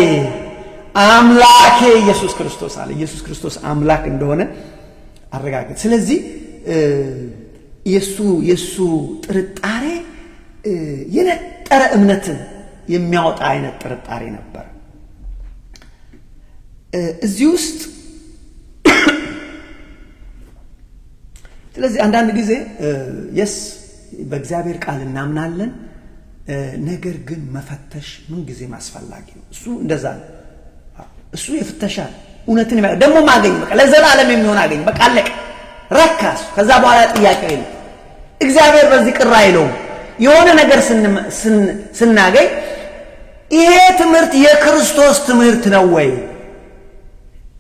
አምላኬ ኢየሱስ ክርስቶስ አለ። ኢየሱስ ክርስቶስ አምላክ እንደሆነ አረጋግጥ። ስለዚህ የሱ ጥርጣሬ የነጠረ እምነትን የሚያወጣ አይነት ጥርጣሬ ነበር። እዚህ ውስጥ ስለዚህ አንዳንድ ጊዜ የስ በእግዚአብሔር ቃል እናምናለን፣ ነገር ግን መፈተሽ ምን ጊዜ አስፈላጊ ነው። እሱ እንደዛ ነው። እሱ የፍተሻል እውነትን ደግሞ ማገኝ በቃ ለዘላለም የሚሆን አገኝ በቃ አለቀ፣ ረካስ። ከዛ በኋላ ጥያቄ የለም። እግዚአብሔር በዚህ ቅር አይለውም። የሆነ ነገር ስናገኝ ይሄ ትምህርት የክርስቶስ ትምህርት ነው ወይ?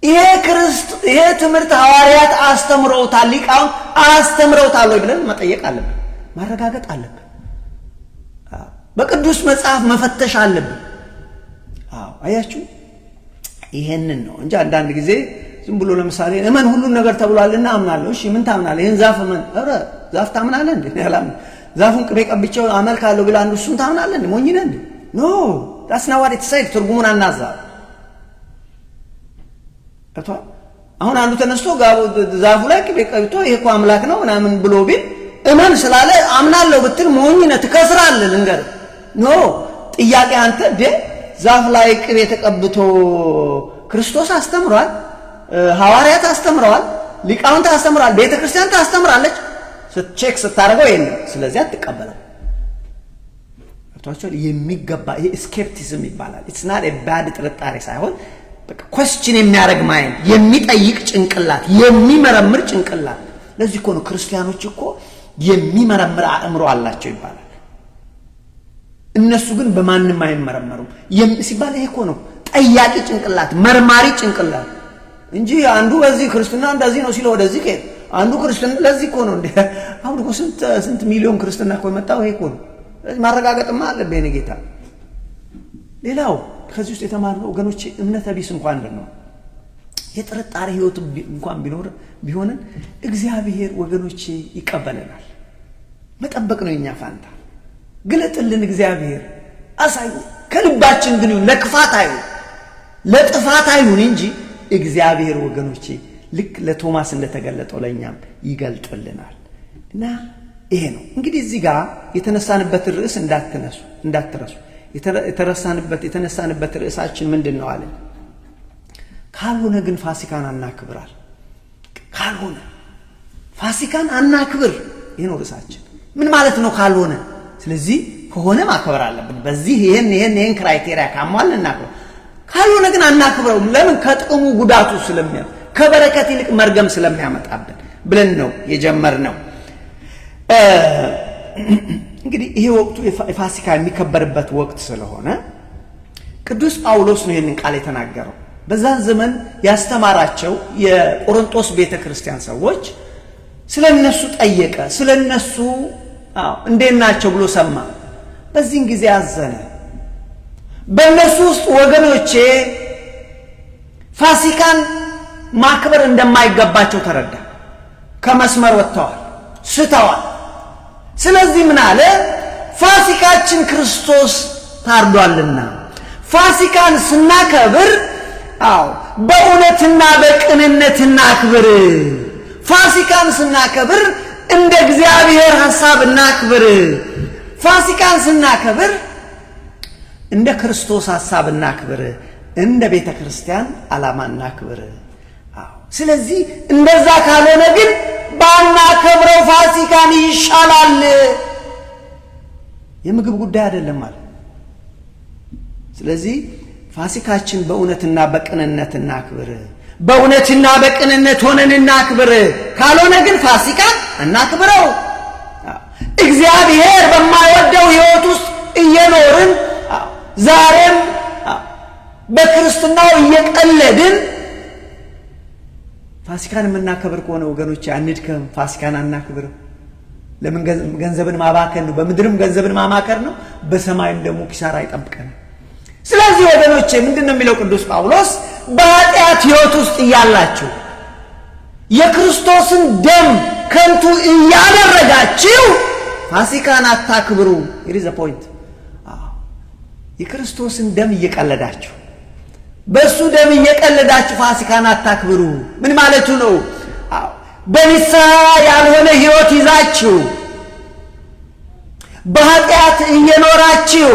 ይሄ ትምህርት ሐዋርያት አስተምረውታል፣ ሊቃውንት አስተምረውታል ወይ ብለን መጠየቅ አለብን፣ ማረጋገጥ አለብን። በቅዱስ መጽሐፍ መፈተሽ አለብን። አያችሁ፣ ይሄንን ነው እንጂ አንዳንድ ጊዜ ዝም ብሎ ለምሳሌ እመን ሁሉን ነገር ተብሏልና አምናለሁ። እሺ ምን ታምናለህ? ይሄን ዛፍ እመን። ኧረ ዛፍ ታምናለህ እንዴ? ያላም ዛፉን ቅቤ ቀብቼው አመልካለሁ ብለህ አንዱ እሱን ታምናለህ እንዴ? ሞኝ ነህ እንዴ? ኖ that's not what it said። ትርጉሙን አናዛ አሁን አንዱ ተነስቶ ዛፉ ላይ ቅቤ ቀብቶ ይሄ እኮ አምላክ ነው ምናምን ብሎ ቢል እመን ስላለ አምናለሁ ብትል ሞኝ ነህ፣ ትከስራለህ። ልንገርህ ኖ ጥያቄ አንተ ዛፍ ላይ ቅቤ ተቀብቶ ክርስቶስ አስተምሯል፣ ሐዋርያት አስተምረዋል፣ ሊቃውንት አስተምረዋል፣ ቤተክርስቲያን ታስተምራለች። ቼክ ስታደርገው የለም። ስለዚህ አትቀበለው። አጥቷቸው የሚገባ ይሄ ስኬፕቲዝም ይባላል። ኢትስ ናት ኤ ባድ ጥርጣሬ ሳይሆን በቃ ኩዌስችን የሚያደርግ ማይንድ፣ የሚጠይቅ ጭንቅላት፣ የሚመረምር ጭንቅላት። ለዚህ እኮ ነው ክርስቲያኖች እኮ የሚመረምር አእምሮ አላቸው ይባላል። እነሱ ግን በማንም አይመረመሩም ሲባል ይሄ እኮ ነው ጠያቂ ጭንቅላት፣ መርማሪ ጭንቅላት እንጂ አንዱ በዚህ ክርስትና እንደዚህ ነው ሲለው ወደዚህ ከሄደ አንዱ ክርስትና ለዚህ እኮ ነው እንዴ። አሁን እኮ ስንት ሚሊዮን ክርስትና እኮ የመጣው ይሄ እኮ ነው። ማረጋገጥማ አለብህ የኔ ጌታ። ሌላው ከዚህ ውስጥ የተማርነው ወገኖቼ እምነተ ቢስ እንኳን ነው የጥርጣሬ ህይወት እንኳን ቢሆንን እግዚአብሔር ወገኖቼ ይቀበለናል። መጠበቅ ነው የኛ ፋንታ። ግለጥልን እግዚአብሔር አሳይ። ከልባችን ግን ለክፋት አይሁን ለጥፋት አይሁን እንጂ እግዚአብሔር ወገኖቼ ልክ ለቶማስ እንደተገለጠው ለኛም ይገልጥልናል። እና ይሄ ነው እንግዲህ እዚህ ጋር የተነሳንበት ርዕስ እንዳትረሱ። የተነሳንበት ርዕሳችን ምንድነው አለ? ካልሆነ ግን ፋሲካን አናክብራል። ካልሆነ ፋሲካን አናክብር፣ ይሄ ነው ርዕሳችን። ምን ማለት ነው ካልሆነ? ስለዚህ ከሆነ ማክበር አለብን። በዚህ ይሄን ክራይቴሪያ ካሟልን እናክብረው። ካልሆነ ግን አናክብረውም። ለምን? ከጥቅሙ ጉዳቱ ስለሚያ ከበረከት ይልቅ መርገም ስለሚያመጣብን ብለን ነው የጀመርነው። እንግዲህ ይሄ ወቅቱ የፋሲካ የሚከበርበት ወቅት ስለሆነ ቅዱስ ጳውሎስ ነው ይሄንን ቃል የተናገረው። በዛን ዘመን ያስተማራቸው የቆሮንቶስ ቤተክርስቲያን ሰዎች ስለነሱ ጠየቀ። ስለነሱ እንዴት ናቸው ብሎ ሰማ። በዚህን ጊዜ አዘነ። በእነሱ ውስጥ ወገኖቼ ፋሲካን ማክበር እንደማይገባቸው ተረዳ። ከመስመር ወጥተዋል፣ ስተዋል። ስለዚህ ምን አለ? ፋሲካችን ክርስቶስ ታርዷልና ፋሲካን ስናከብር በእውነትና በቅንነት እናክብር። ፋሲካን ስናከብር እንደ እግዚአብሔር ሐሳብ እናክብር። ፋሲካን ስናከብር እንደ ክርስቶስ ሐሳብ እናክብር። እንደ ቤተ ክርስቲያን ዓላማ እናክብር። ስለዚህ እንደዛ ካልሆነ ግን ባናከብረው ፋሲካን ይሻላል። የምግብ ጉዳይ አይደለም ማለት። ስለዚህ ፋሲካችን በእውነትና በቅንነት እናክብር። በእውነትና በቅንነት ሆነን እናክብር። ካልሆነ ግን ፋሲካን እናክብረው። እግዚአብሔር በማይወደው ሕይወት ውስጥ እየኖርን ዛሬም በክርስትናው እየቀለድን ፋሲካን የምናከብር ከሆነ ወገኖች አንድከም። ፋሲካን አናክብር። ለምን? ገንዘብን ማባከን ነው። በምድርም ገንዘብን ማማከር ነው፣ በሰማይም ደግሞ ኪሳራ ይጠብቀናል። ስለዚህ ወገኖቼ ምንድነው የሚለው ቅዱስ ጳውሎስ? በኃጢአት ሕይወት ውስጥ እያላችሁ የክርስቶስን ደም ከንቱ እያደረጋችሁ ፋሲካን አታክብሩ። it is a point። የክርስቶስን ደም እየቀለዳችሁ በሱ ደም እየቀለዳችሁ ፋሲካን አታክብሩ። ምን ማለቱ ነው? በንስሐ ያልሆነ ሕይወት ይዛችሁ በኃጢአት እየኖራችሁ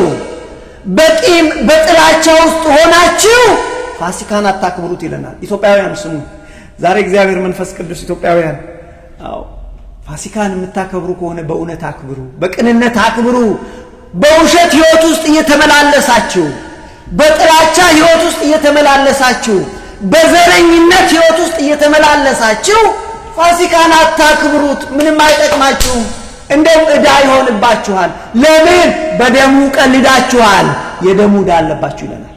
በቂም በጥላቻ ውስጥ ሆናችሁ ፋሲካን አታክብሩት ይለናል። ኢትዮጵያውያን ስሙ። ዛሬ እግዚአብሔር መንፈስ ቅዱስ ኢትዮጵያውያን ፋሲካን የምታከብሩ ከሆነ በእውነት አክብሩ፣ በቅንነት አክብሩ። በውሸት ሕይወት ውስጥ እየተመላለሳችሁ፣ በጥላቻ ሕይወት ውስጥ እየተመላለሳችሁ፣ በዘረኝነት ሕይወት ውስጥ እየተመላለሳችሁ ፋሲካን አታክብሩት። ምንም አይጠቅማችሁም። እንደውም ዕዳ ይሆንባችኋል። ለምን? በደሙ ቀልዳችኋል። የደሙ ዕዳ አለባችሁ ይለናል።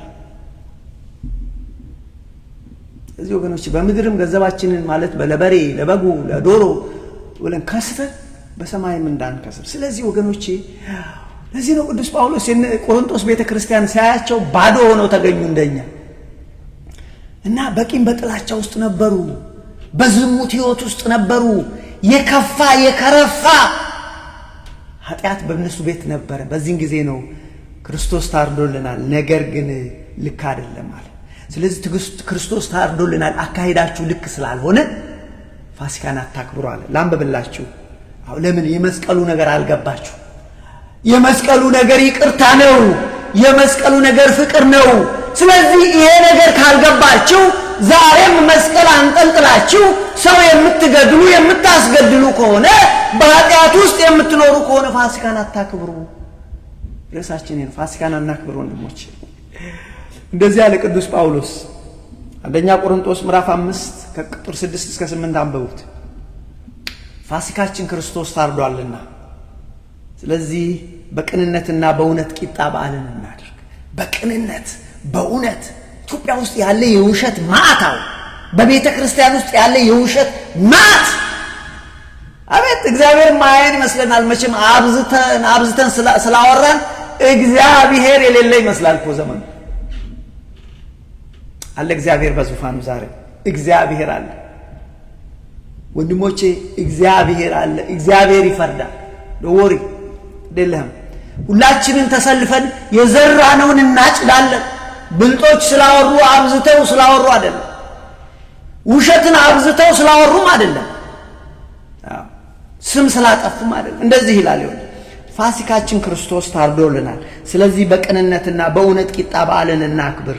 እዚህ ወገኖች በምድርም ገንዘባችንን ማለት ለበሬ፣ ለበጉ፣ ለዶሮ ብለን ከስረን በሰማይም እንዳንከስር። ስለዚህ ወገኖቼ ለዚህ ነው ቅዱስ ጳውሎስ የቆሮንቶስ ቤተክርስቲያን ሲያያቸው ባዶ ሆነው ተገኙ እንደኛ እና በቂም በጥላቻ ውስጥ ነበሩ። በዝሙት ሕይወት ውስጥ ነበሩ። የከፋ የከረፋ ኃጢአት በእነሱ ቤት ነበረ። በዚህን ጊዜ ነው ክርስቶስ ታርዶልናል፣ ነገር ግን ልክ አይደለም አለ። ስለዚህ ክርስቶስ ታርዶልናል፣ አካሄዳችሁ ልክ ስላልሆነ ፋሲካን አታክብሩ አለ። ላንብብላችሁ። ለምን? የመስቀሉ ነገር አልገባችሁ። የመስቀሉ ነገር ይቅርታ ነው። የመስቀሉ ነገር ፍቅር ነው። ስለዚህ ይሄ ነገር ካልገባችሁ ዛሬም መስቀል አንጠልጥላችሁ ሰው የምትገድሉ የምታስገድሉ ከሆነ በኃጢአት ውስጥ የምትኖሩ ከሆነ ፋሲካን አታክብሩ። ርዕሳችንን ፋሲካን አናክብሩ ወንድሞች። እንደዚህ ያለ ቅዱስ ጳውሎስ አንደኛ ቆሮንቶስ ምዕራፍ 5 ከቁጥር 6 እስከ 8 አንብቡት። ፋሲካችን ክርስቶስ ታርዷልና ስለዚህ በቅንነትና በእውነት ቂጣ በዓልን እናድርግ። በቅንነት በእውነት ኢትዮጵያ ውስጥ ያለ የውሸት ማዕታው በቤተ ክርስቲያን ውስጥ ያለ የውሸት ማት አቤት! እግዚአብሔር ማየን ይመስለናል። መቼም አብዝተን ስላወራን እግዚአብሔር የሌለ ይመስላል እኮ ዘመኑ። አለ እግዚአብሔር በዙፋኑ ዛሬ እግዚአብሔር አለ ወንድሞቼ፣ እግዚአብሔር አለ። እግዚአብሔር ይፈርዳል። ዶወሪ ደለም ሁላችንን ተሰልፈን የዘራነውን እናጭዳለን። ብልጦች ስላወሩ አብዝተው ስላወሩ አይደለም። ውሸትን አብዝተው ስላወሩም አይደለም። ስም ስላጠፉም አይደለም። እንደዚህ ይላል ይሁን ፋሲካችን ክርስቶስ ታርዶልናል። ስለዚህ በቅንነትና በእውነት ቂጣ በዓልን እናክብር።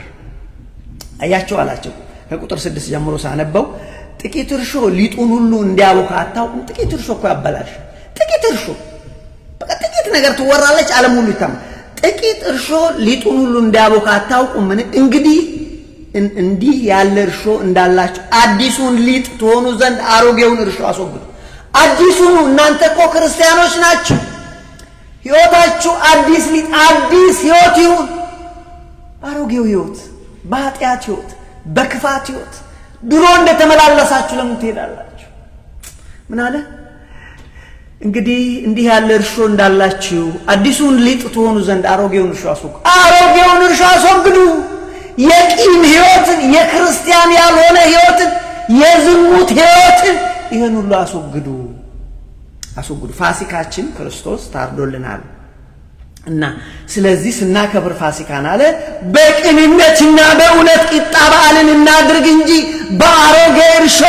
አያቸው አላቸው። ከቁጥር 6 ጀምሮ ሳነበው ጥቂት እርሾ ሊጡን ሁሉ እንዲያቦካ አታውቁም? ጥቂት እርሾ እኮ ያበላሽ። ጥቂት እርሾ በጥቂት ነገር ትወራለች ዓለም ሁሉ ይታማ ጥቂት እርሾ ሊጡን ሁሉ እንዲያቦካ አታውቁምን እንግዲህ እንዲህ ያለ እርሾ እንዳላችሁ አዲሱን ሊጥ ትሆኑ ዘንድ አሮጌውን እርሾ አስወግዱ አዲሱን እናንተ እኮ ክርስቲያኖች ናችሁ ሕይወታችሁ አዲስ ሊጥ አዲስ ሕይወት ይሁን አሮጌው ሕይወት በኃጢአት ሕይወት በክፋት ሕይወት ድሮ እንደተመላለሳችሁ ለምን ትሄዳላችሁ ምን አለ እንግዲህ እንዲህ ያለ እርሾ እንዳላችሁ አዲሱን ሊጥ ትሆኑ ዘንድ አሮጌውን እርሾ አስወግዱ የቂም ሕይወትን የክርስቲያን ያልሆነ ሕይወትን የዝሙት ሕይወትን ይሄን ሁሉ አስወግዱ ፋሲካችን ክርስቶስ ታርዶልናል እና ስለዚህ ስናከብር ፋሲካን አለ በቅንነትና በእውነት ቂጣ በዓልን እናድርግ እንጂ በአሮጌ እርሾ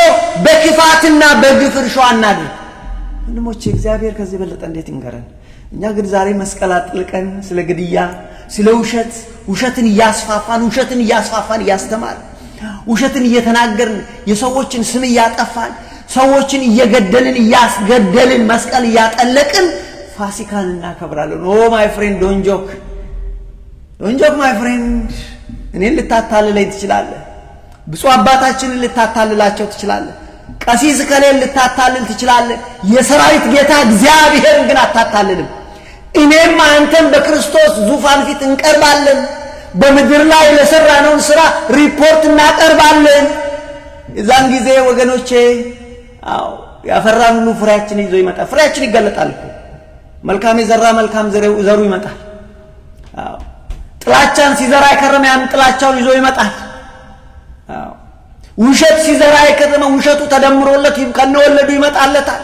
በክፋትና በግፍ እርሾ አናድርግ ወንድሞቼ እግዚአብሔር ከዚህ በለጠ እንዴት ይንገረን እኛ ግን ዛሬ መስቀል አጥልቀን ስለ ግድያ ስለ ውሸትን እያስፋፋን እያስተማር ውሸትን እየተናገርን የሰዎችን ስም እያጠፋን ሰዎችን እየገደልን እያስገደልን መስቀል እያጠለቅን ፋሲካን እናከብራለን ኦ ማይ ፍሬንድ ዶንት ጆክ ማይ ፍሬንድ እኔን ልታታልለኝ ትችላለህ ብፁዕ አባታችንን ልታታልላቸው ትችላለህ ቀሲስ ከሌን ልታታልል ትችላለህ የሰራዊት ጌታ እግዚአብሔርን ግን አታታልልም እኔም አንተም በክርስቶስ ዙፋን ፊት እንቀርባለን በምድር ላይ ለሰራነውን ሥራ ሪፖርት እናቀርባለን የዛን ጊዜ ወገኖቼ ያፈራን ሁሉ ፍሬያችን ይዞ ይመጣል ፍሬያችን ይገለጣል መልካም የዘራ መልካም ዘሩ ይመጣል ጥላቻን ሲዘራ የከረመ ያን ጥላቻውን ይዞ ይመጣል ውሸት ሲዘራ የከረመ ውሸቱ ተደምሮለት ከነወለዱ ይመጣለታል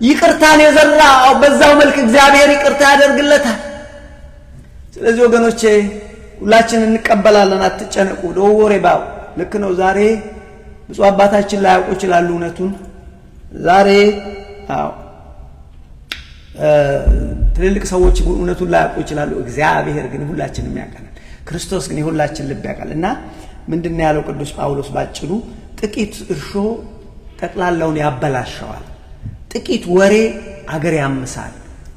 ይቅርታን የዘራ በዛው መልክ እግዚአብሔር ይቅርታ ያደርግለታል ስለዚህ ወገኖቼ ሁላችን እንቀበላለን አትጨነቁ ዶወሬ ባው ልክ ነው ዛሬ ብፁዕ አባታችን ላይ ያውቁ ይችላሉ እውነቱን ዛሬ ትልልቅ ሰዎች እውነቱን ላይ ያውቁ ይችላሉ እግዚአብሔር ግን ሁላችንም ያውቃል ክርስቶስ ግን የሁላችን ልብ ያውቃልና ምንድነው ያለው ቅዱስ ጳውሎስ ባጭሩ ጥቂት እርሾ ጠቅላላውን ያበላሸዋል ጥቂት ወሬ አገር ያምሳል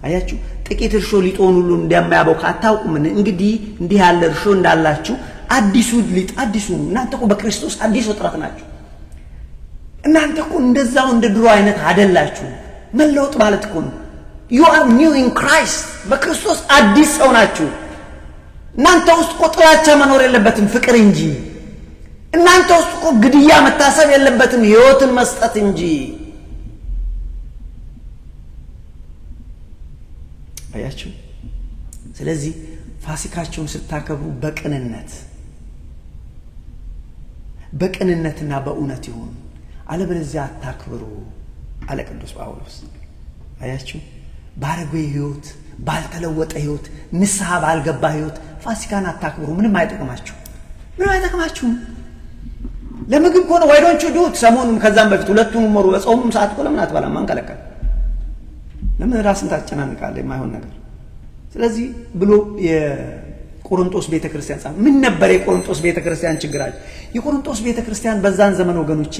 አያችሁ ጥቂት እርሾ ሊጦን ሁሉ እንደማያቦካ አታውቁምን እንግዲህ እንዲህ ያለ እርሾ እንዳላችሁ አዲሱ ሊጥ አዲሱ እናንተ እኮ በክርስቶስ አዲስ ፍጥረት ናችሁ እናንተ እኮ እንደዛው እንደ ድሮ አይነት አይደላችሁ መለወጥ ማለት እኮ ነው you are new in Christ በክርስቶስ አዲስ ሰው ናችሁ እናንተ ውስጥ እኮ ጥላቻ መኖር የለበትም ፍቅር እንጂ እናንተ ውስጥ እኮ ግድያ መታሰብ የለበትም ሕይወትን መስጠት እንጂ አያችሁ ስለዚህ ፋሲካችሁን ስታከብሩ በቅንነትና በእውነት ይሁን አለበለዚያ አታክብሩ አለ ቅዱስ ጳውሎስ አያችሁ ባረገ ሕይወት ባልተለወጠ ሕይወት ንስሐ ባልገባ ሕይወት ፋሲካን አታክብሩ ምንም አይጠቅማችሁም ለምግብ ሆነ why don't you do it ሰሞኑን ከዛም በፊት ሁለቱንም ወሩ በጾሙም ሰዓት እኮ ለምን አትበላም ማን ከለከለ ለምን ራስን ታጨናንቃለህ የማይሆን ነገር ስለዚህ ብሎ የቆሮንቶስ ቤተክርስቲያን ምን ነበር የቆሮንቶስ ቤተክርስቲያን ችግራቸው የቆሮንቶስ ቤተክርስቲያን በዛን ዘመን ወገኖቼ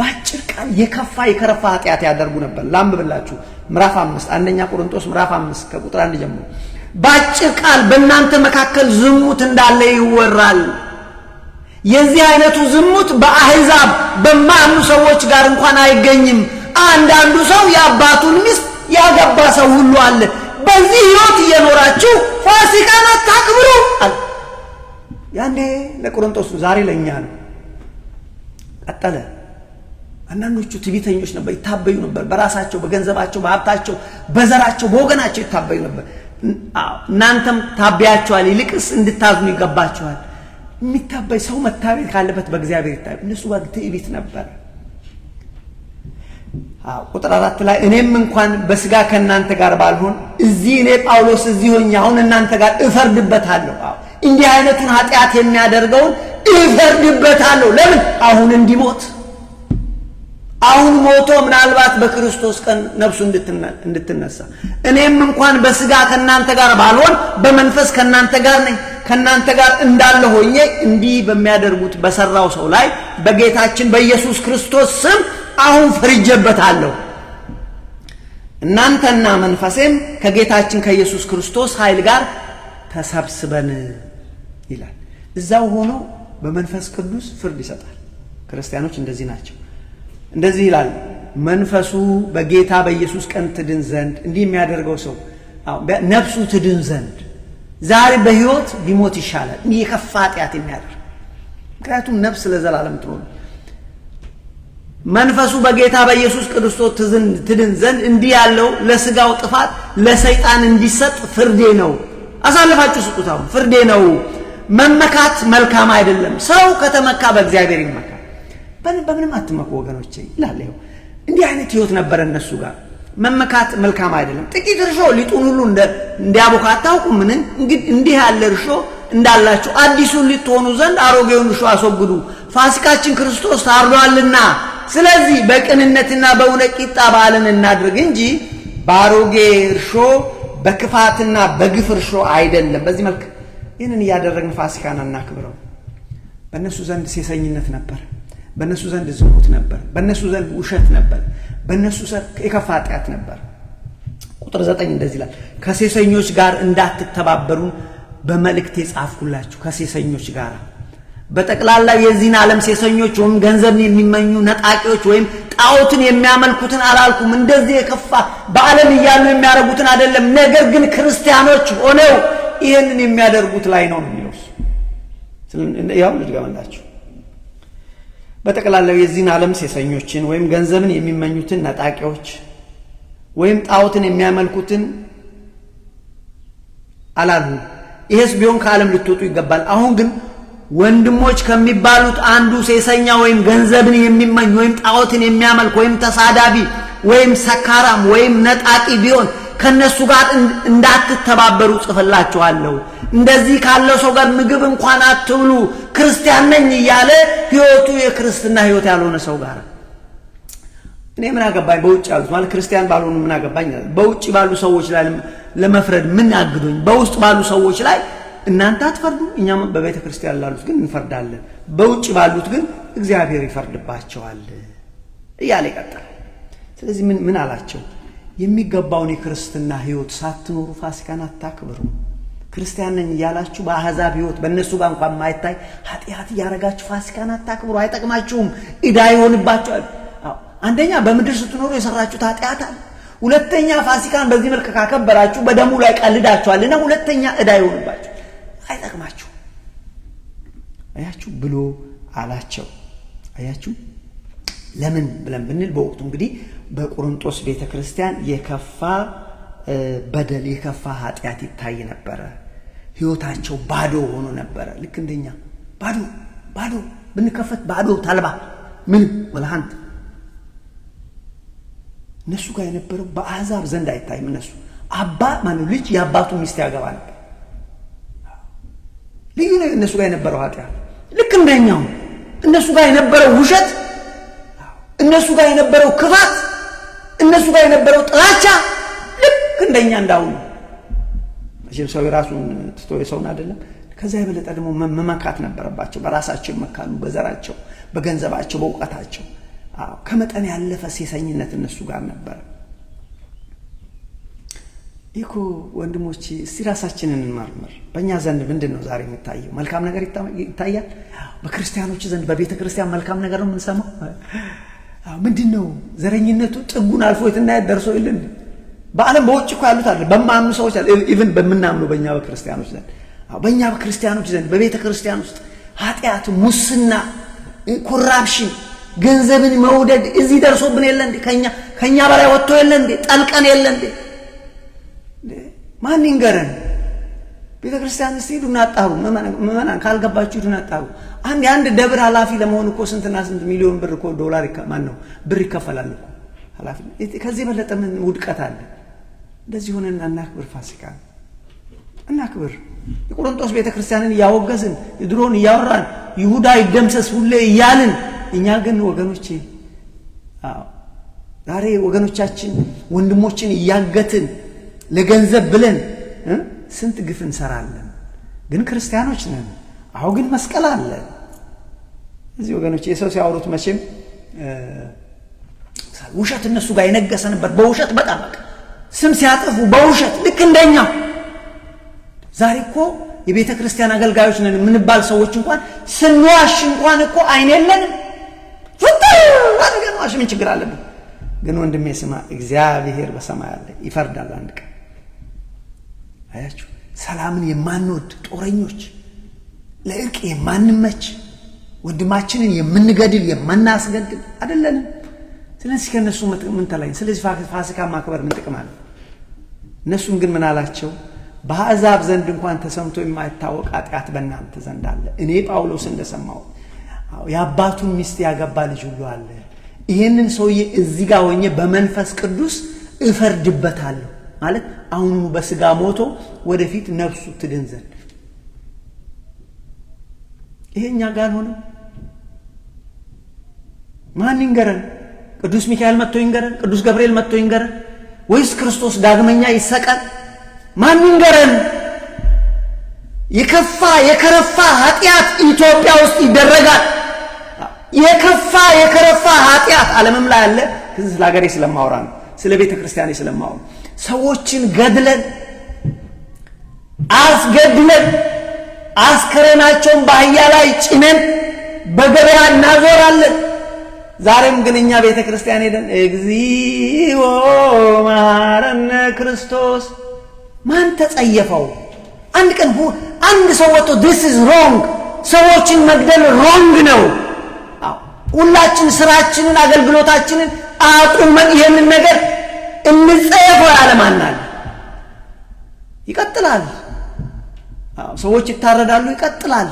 ባጭር ቃል የከረፋ ኃጢአት ያደርጉ ነበር ላምብላችሁ ምዕራፍ 5 አንደኛ ቆሮንቶስ ምዕራፍ 5 ከቁጥር 1 ጀምሮ ባጭር ቃል በእናንተ መካከል ዝሙት እንዳለ ይወራል የዚህ አይነቱ ዝሙት በአህዛብ በማኑ ሰዎች ጋር እንኳን አይገኝም አንዳንዱ ሰው የአባቱን ሚስት ያገባ ሰው ሁሉ አለ በዚህ ሕይወት እየኖራችሁ ፋሲካን አታክብሩ ያኔ ለቆሮንቶስ ዛሬ ለኛ ነው ቀጠለ አንዳንዶቹ ትዕቢተኞች ነበር ይታበዩ ነበር በራሳቸው በገንዘባቸው በሀብታቸው በዘራቸው በወገናቸው ይታበዩ ነበር እናንተም ታበያችኋል ይልቅስ እንድታዝኑ ይገባችኋል የሚታበይ ሰው መታበይ ካለበት በእግዚአብሔር ይታበይ እነሱ ጋር ትዕቢት ነበር ቁጥር 4 ላይ እኔም እንኳን በስጋ ከናንተ ጋር ባልሆን እዚህ እኔ ጳውሎስ እዚህ ሆኜ አሁን እናንተ ጋር እፈርድበታለሁ እንዲህ አይነቱን ኃጢአት የሚያደርገውን እፈርድበታለሁ ለምን አሁን እንዲሞት አሁን ሞቶ ምናልባት በክርስቶስ ቀን ነፍሱ እንድትነሳ እኔም እንኳን በስጋ ከናንተ ጋር ባልሆን በመንፈስ ከናንተ ጋር ነኝ ከናንተ ጋር እንዳለ ሆኜ እንዲህ በሚያደርጉት በሰራው ሰው ላይ በጌታችን በኢየሱስ ክርስቶስ ስም አሁን ፈርጀበታለሁ እናንተና መንፈሴም ከጌታችን ከኢየሱስ ክርስቶስ ኃይል ጋር ተሰብስበን ይላል። እዛው ሆኖ በመንፈስ ቅዱስ ፍርድ ይሰጣል። ክርስቲያኖች እንደዚህ ናቸው። እንደዚህ ይላል መንፈሱ በጌታ በኢየሱስ ቀን ትድን ዘንድ እንዲህ የሚያደርገው ሰው ነፍሱ ትድን ዘንድ ዛሬ በሕይወት ቢሞት ይሻላል እንዲህ የከፋ ኃጢአት የሚያደርግ ምክንያቱም ነፍስ ለዘላለም ትኖር መንፈሱ በጌታ በኢየሱስ ክርስቶስ ትድን ዘንድ እንዲህ ያለው ለስጋው ጥፋት ለሰይጣን እንዲሰጥ ፍርዴ ነው። አሳልፋችሁ ስጡት። አሁን ፍርዴ ነው። መመካት መልካም አይደለም። ሰው ከተመካ በእግዚአብሔር ይመካ። በምንም አትመኩ ወገኖቼ ይላል። ይኸው እንዲህ አይነት ህይወት ነበር እነሱ ጋር። መመካት መልካም አይደለም። ጥቂት እርሾ ሊጡን ሁሉ እንዲያቦካ አታውቁምን? እንዲህ ያለ እርሾ እንዳላችሁ አዲሱን ልትሆኑ ዘንድ አሮጌውን እርሾ አስወግዱ። ፋሲካችን ክርስቶስ ታርዷልና ስለዚህ በቅንነትና በእውነት ቂጣ በዓልን እናድርግ እንጂ በአሮጌ እርሾ በክፋትና በግፍ እርሾ አይደለም። በዚህ መልክ ይህንን እያደረግን ፋሲካን እናክብረው። በእነሱ ዘንድ ሴሰኝነት ነበር። በእነሱ ዘንድ ዝሙት ነበር። በእነሱ ዘንድ ውሸት ነበር። በእነሱ ዘንድ የከፋ ኃጢአት ነበር። ቁጥር 9 እንደዚህ ይላል ከሴሰኞች ጋር እንዳትተባበሩ በመልእክቴ ጻፍኩላችሁ። ከሴሰኞች ጋር በጠቅላላ የዚህን ዓለም ሴሰኞች ወይም ገንዘብን የሚመኙ ነጣቂዎች ወይም ጣዖትን የሚያመልኩትን አላልኩም። እንደዚህ የከፋ በዓለም እያሉ የሚያደርጉትን አይደለም። ነገር ግን ክርስቲያኖች ሆነው ይህንን የሚያደርጉት ላይ ነው የሚለው። ያው ልድገምላችሁ። በጠቅላላው የዚህን ዓለም ሴሰኞችን ወይም ገንዘብን የሚመኙትን ነጣቂዎች ወይም ጣዖትን የሚያመልኩትን አላልሁም። ይሄስ ቢሆን ከዓለም ልትወጡ ይገባል። አሁን ግን ወንድሞች ከሚባሉት አንዱ ሴሰኛ ወይም ገንዘብን የሚመኝ ወይም ጣዖትን የሚያመልክ ወይም ተሳዳቢ ወይም ሰካራም ወይም ነጣቂ ቢሆን ከነሱ ጋር እንዳትተባበሩ ጽፈላችኋለሁ። እንደዚህ ካለው ሰው ጋር ምግብ እንኳን አትብሉ። ክርስቲያን ነኝ እያለ ህይወቱ የክርስትና ህይወት ያልሆነ ሰው ጋር እኔ ምን አገባኝ? በውጭ ያሉት ማለት ክርስቲያን ባልሆኑ ምን አገባኝ? በውጭ ባሉ ሰዎች ላይ ለመፍረድ ምን አግዶኝ? በውስጥ ባሉ ሰዎች ላይ እናንተ አትፈርዱ፣ እኛም በቤተ ክርስቲያን ላሉት ግን እንፈርዳለን። በውጭ ባሉት ግን እግዚአብሔር ይፈርድባቸዋል እያለ ይቀጥላል። ስለዚህ ምን አላቸው? የሚገባውን የክርስትና ህይወት ሳትኖሩ ፋሲካን አታክብሩ። ክርስቲያን ነኝ እያላችሁ በአሕዛብ ህይወት በእነሱ ጋር እንኳን ማይታይ ኃጢአት እያረጋችሁ ፋሲካን አታክብሩ። አይጠቅማችሁም፣ ዕዳ ይሆንባችኋል። አንደኛ በምድር ስትኖሩ የሰራችሁት ኃጢአት አለ። ሁለተኛ ፋሲካን በዚህ መልክ ካከበራችሁ በደሙ ላይ ቀልዳችኋልና ሁለተኛ ዕዳ ይሆንባችሁ፣ አይጠቅማችሁ። አያችሁ ብሎ አላቸው። አያችሁ ለምን ብለን ብንል በወቅቱ እንግዲህ በቆሮንቶስ ቤተክርስቲያን የከፋ በደል የከፋ ኃጢአት ይታይ ነበረ። ህይወታቸው ባዶ ሆኖ ነበረ። ልክ እንደኛ ባዶ ብንከፈት ባዶ ታልባ ምን ወላንት እነሱ ጋር የነበረው በአሕዛብ ዘንድ አይታይም። እነሱ አባት ማነው ልጅ የአባቱ ሚስት ያገባ ነበር። ልዩ ነው እነሱ ጋር የነበረው ኃጢአት። ልክ እንደኛው እነሱ ጋር የነበረው ውሸት፣ እነሱ ጋር የነበረው ክፋት፣ እነሱ ጋር የነበረው ጥላቻ ልክ እንደኛ እንዳሁን መቼም ሰው የራሱን ትቶ የሰውን አይደለም። ከዛ የበለጠ ደግሞ መመካት ነበረባቸው። በራሳቸው ይመካሉ፣ በዘራቸው፣ በገንዘባቸው፣ በእውቀታቸው። ከመጠን ያለፈ ሴሰኝነት እነሱ ጋር ነበር። ይኮ ወንድሞቼ እስቲ ራሳችንን እንመርምር። በእኛ ዘንድ ምንድን ነው ዛሬ የሚታየው? መልካም ነገር ይታያል? በክርስቲያኖች ዘንድ በቤተ ክርስቲያን መልካም ነገር ነው የምንሰማው? ምንድን ነው ዘረኝነቱ ጥጉን አልፎ የትናየት ደርሶ የለን? በዓለም በውጭ እኮ ያሉት አለ በማያምኑ ሰዎች አለ። ኢቭን በምናምኑ በእኛ በክርስቲያኖች ዘንድ በእኛ በክርስቲያኖች ዘንድ በቤተ ክርስቲያን ውስጥ ኃጢአት፣ ሙስና፣ ኮራፕሽን፣ ገንዘብን መውደድ እዚህ ደርሶብን የለ እንዴ? ከኛ በላይ ወጥቶ የለ እንዴ? ጠልቀን የለ እንዴ? ማን ይንገረን? ቤተ ክርስቲያን እስቲ ሄዱና አጣሩ። ምዕመናን ካልገባችሁ ሄዱና አጣሩ። አንድ ደብር ኃላፊ ለመሆን እኮ ስንትና ስንት ሚሊዮን ብር እኮ ዶላር ብር ይከፈላል እኮ ኃላፊ። ከዚህ በለጠ ምን ውድቀት አለ? እንደዚህ ሆነን እናክብር፣ ፋሲካ እናክብር። የቆሮንቶስ ቤተ ክርስቲያንን እያወገዝን ድሮን እያወራን ይሁዳ ይደምሰስ ሁሌ እያልን እኛ ግን ወገኖቼ ዛሬ ወገኖቻችን ወንድሞችን እያገትን ለገንዘብ ብለን ስንት ግፍ እንሰራለን። ግን ክርስቲያኖች ነን። አሁን ግን መስቀል አለ። እዚህ ወገኖቼ የሰው ሲያወሩት መቼም ውሸት እነሱ ጋር የነገሰ ነበር። በውሸት በጣም ስም ሲያጠፉ በውሸት ልክ እንደኛ ዛሬ እኮ የቤተ ክርስቲያን አገልጋዮች ነን ምንባል ሰዎች እንኳን ስንዋሽ እንኳን እኮ አይን የለንም ዋሽ ምን ችግር አለብን? ግን ወንድሜ ስማ፣ እግዚአብሔር በሰማይ አለ ይፈርዳል አንድ ቀን። አያችሁ፣ ሰላምን የማንወድ ጦረኞች፣ ለእርቅ የማንመች፣ ወንድማችንን የምንገድል የማናስገድል አይደለንም። ስለዚህ ከነሱ ምን ተላኝ? ስለዚህ ፋሲካ ማክበር ምን ጥቅም አለ? እነሱም ግን ምን አላቸው? በአሕዛብ ዘንድ እንኳን ተሰምቶ የማይታወቅ ኃጢአት በእናንተ ዘንድ አለ። እኔ ጳውሎስ እንደሰማው የአባቱን ሚስት ያገባ ልጅ ሁሉ አለ። ይሄንን ሰውዬ እዚህ ጋር ሆኜ በመንፈስ ቅዱስ እፈርድበታለሁ ማለት አሁኑ በስጋ ሞቶ ወደፊት ነፍሱ ትድን ዘንድ። ይሄኛ ጋር ሆነ ማን ይንገረን? ቅዱስ ሚካኤል መጥቶ ይንገረን? ቅዱስ ገብርኤል መጥቶ ይንገረን? ወይስ ክርስቶስ ዳግመኛ ይሰቀል? ማን ይንገረን? የከፋ የከረፋ ኃጢአት ኢትዮጵያ ውስጥ ይደረጋል። የከፋ የከረፋ ኃጢአት ዓለምም ላይ አለ። ከዚህ ስለ ሀገሬ ስለማወራ ነው፣ ስለ ቤተ ክርስቲያኔ ስለማወራ። ሰዎችን ገድለን አስገድለን አስከሬናቸውን በአህያ ላይ ጭነን በገበያ እናዞራለን። ዛሬም ግን እኛ ቤተ ክርስቲያን ሄደን እግዚኦ መሐረነ ክርስቶስ ማን ተጸየፈው? አንድ ቀን አንድ ሰው ወጥቶ this is wrong ሰዎችን መግደል wrong ነው። ሁላችን ስራችንን አገልግሎታችንን አቁመን ይሄንን ነገር እንጸየፈው ያለ ማን አለ? ይቀጥላል። ሰዎች ይታረዳሉ፣ ይቀጥላል።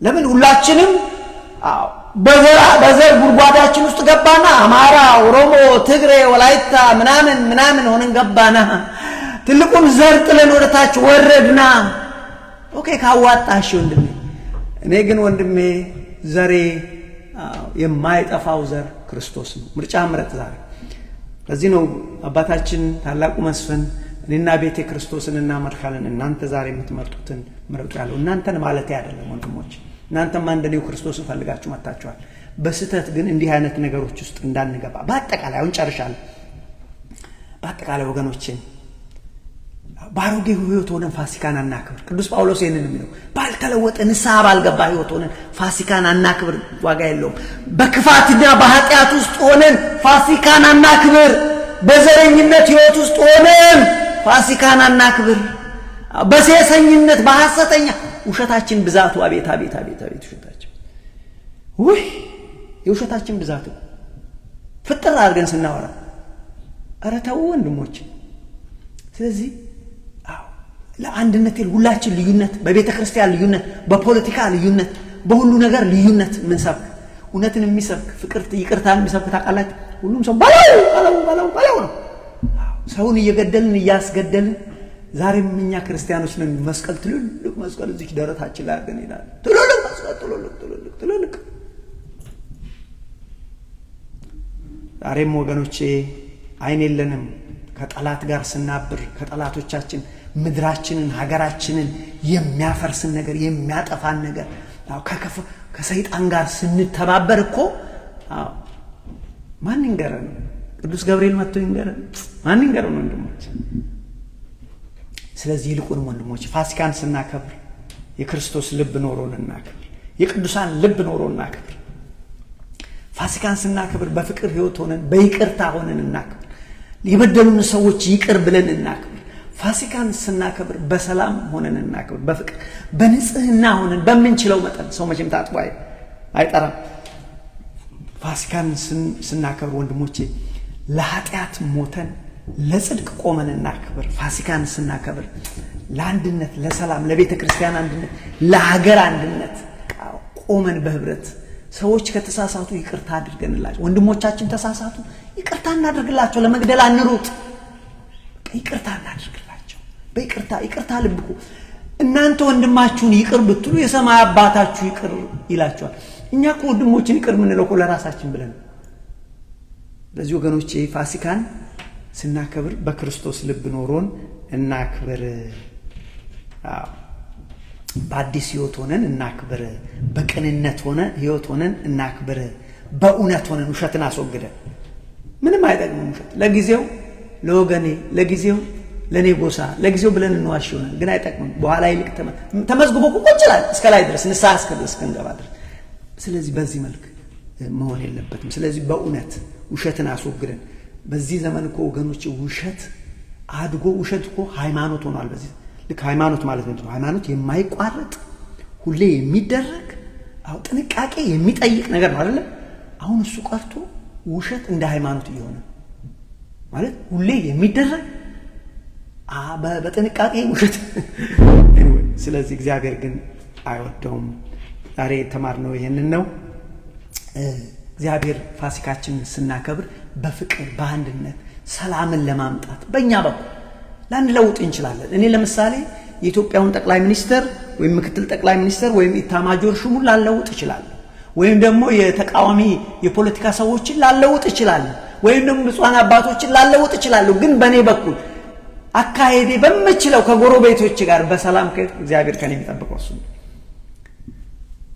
ለምን? ሁላችንም በዘር ጉድጓዳችን ውስጥ ገባና አማራ፣ ኦሮሞ፣ ትግሬ፣ ወላይታ ምናምን ሆነን ገባና ትልቁን ዘር ጥለን ወደታች ወረድና ኦኬ ካዋጣሽ ወንድሜ። እኔ ግን ወንድሜ ዘሬ የማይጠፋው ዘር ክርስቶስ ነው። ምርጫ ምረጥ ዛሬ። ለዚህ ነው አባታችን ታላቁ መስፍን እኔና ቤቴ ክርስቶስን እናመልካለን፣ እናንተ ዛሬ የምትመርጡትን ምረጡ ያለው። እናንተን ማለት አይደለም ወንድሞች፣ እናንተም እንደኔው ክርስቶስን ፈልጋችሁ መጣችኋል። በስተት ግን እንዲህ አይነት ነገሮች ውስጥ እንዳንገባ በአጠቃላይ አሁን ጨርሻለሁ። በአጠቃላይ ወገኖቼ ባሮጌ ህይወት ሆነን ፋሲካን አናክብር። ቅዱስ ጳውሎስ ይሄንን የሚለው ባልተለወጠ ንስሐ ባልገባ ህይወት ሆነን ፋሲካን አናክብር፣ ዋጋ የለውም። በክፋትና በኃጢአት ውስጥ ሆነን ፋሲካን አናክብር። በዘረኝነት ህይወት ውስጥ ሆነን ፋሲካን አናክብር። በሴሰኝነት በሐሰተኛ ውሸታችን ብዛቱ አቤት አቤት አቤት አቤት ውሸታችን ወይ የውሸታችን ብዛቱ ፍጥር አድርገን ስናወራ ኧረ ተው ወንድሞች። ስለዚህ ለአንድነት ሁላችን ልዩነት፣ በቤተ ክርስቲያን ልዩነት፣ በፖለቲካ ልዩነት፣ በሁሉ ነገር ልዩነት ምን ሰብክ እውነትን የሚሰብክ ፍቅር ይቅርታን የሚሰብክ ታውቃላችሁ። ሁሉም ሰው ባለው ነው። ሰውን እየገደልን እያስገደልን ዛሬም እኛ ክርስቲያኖች ነን። መስቀል ትልልቅ መስቀል እዚህ ደረታችን ላይ አድርገን ይላል። ትልልቅ መስቀል ትልልቅ ዛሬም ወገኖቼ አይን የለንም። ከጠላት ጋር ስናብር ከጠላቶቻችን ምድራችንን ሀገራችንን የሚያፈርስን ነገር የሚያጠፋን ነገር ከሰይጣን ጋር ስንተባበር እኮ ማን ይንገረን? ቅዱስ ገብርኤል መጥቶ ይንገረን? ማን ይንገረን ወንድሞች? ስለዚህ ይልቁንም ወንድሞች ፋሲካን ስናከብር የክርስቶስ ልብ ኖሮን እናክብር። የቅዱሳን ልብ ኖሮን እናክብር። ፋሲካን ስናከብር በፍቅር ህይወት ሆነን በይቅርታ ሆነን እናክብር። የበደሉን ሰዎች ይቅር ብለን እናክብር። ፋሲካን ስናከብር በሰላም ሆነን እናክብር። በፍቅር በንጽህና ሆነን በምንችለው መጠን። ሰው መቼም ታጥቦ አይጠራም። ፋሲካን ስናከብር ወንድሞቼ ለኃጢአት ሞተን ለጽድቅ ቆመን እናክብር። ፋሲካን ስናከብር ለአንድነት፣ ለሰላም፣ ለቤተ ክርስቲያን አንድነት፣ ለሀገር አንድነት ቆመን በህብረት ሰዎች ከተሳሳቱ ይቅርታ አድርገንላቸው። ወንድሞቻችን ተሳሳቱ፣ ይቅርታ እናድርግላቸው። ለመግደል አንሩጥ፣ ይቅርታ እናድርግላቸው። ይቅርታ ልብኩ። እናንተ ወንድማችሁን ይቅር ብትሉ የሰማይ አባታችሁ ይቅር ይላችኋል። እኛ እኮ ወንድሞችን ይቅር የምንለው እኮ ለራሳችን ብለን። ለዚህ ወገኖቼ ፋሲካን ስናከብር በክርስቶስ ልብ ኖሮን እናክብር። በአዲስ ህይወት ሆነን እናክብር። በቅንነት ሆነ ህይወት ሆነን እናክብር። በእውነት ሆነን ውሸትን አስወግደን። ምንም አይጠቅምም ውሸት። ለጊዜው ለወገኔ ለጊዜው ለኔ ጎሳ ለጊዜው ብለን እንዋሽ ይሆናል ግን አይጠቅምም በኋላ ይልቅ ተመዝግቦ ቁጭ ይላል እስከ ላይ ድረስ ንስሐ እስከንገባ ድረስ ስለዚህ በዚህ መልክ መሆን የለበትም ስለዚህ በእውነት ውሸትን አስወግደን በዚህ ዘመን እኮ ወገኖች ውሸት አድጎ ውሸት እኮ ሃይማኖት ሆኗል በዚህ ልክ ሃይማኖት ማለት ነው ሃይማኖት የማይቋረጥ ሁሌ የሚደረግ ጥንቃቄ የሚጠይቅ ነገር ነው አይደል አሁን እሱ ቀርቶ ውሸት እንደ ሃይማኖት እየሆነ ማለት ሁሌ የሚደረግ በጥንቃቄ ውሸት anyway ስለዚህ እግዚአብሔር ግን አይወደውም ዛሬ ተማርነው ይሄንን ነው እግዚአብሔር ፋሲካችንን ስናከብር በፍቅር በአንድነት ሰላምን ለማምጣት በእኛ በኩል ላንለውጥ እንችላለን እኔ ለምሳሌ የኢትዮጵያውን ጠቅላይ ሚኒስተር ወይም ምክትል ጠቅላይ ሚኒስተር ወይም ኢታማጆር ሹሙን ላንለውጥ ይችላል ወይም ደግሞ የተቃዋሚ የፖለቲካ ሰዎችን ላንለውጥ ይችላል ወይም ደግሞ ብፁዓን አባቶችን ላንለውጥ ይችላል ግን በእኔ በኩል አካሄዴ በመችለው ከጎረቤቶቼ ጋር በሰላም እግዚአብሔር ከኔ የሚጠብቀው እሱ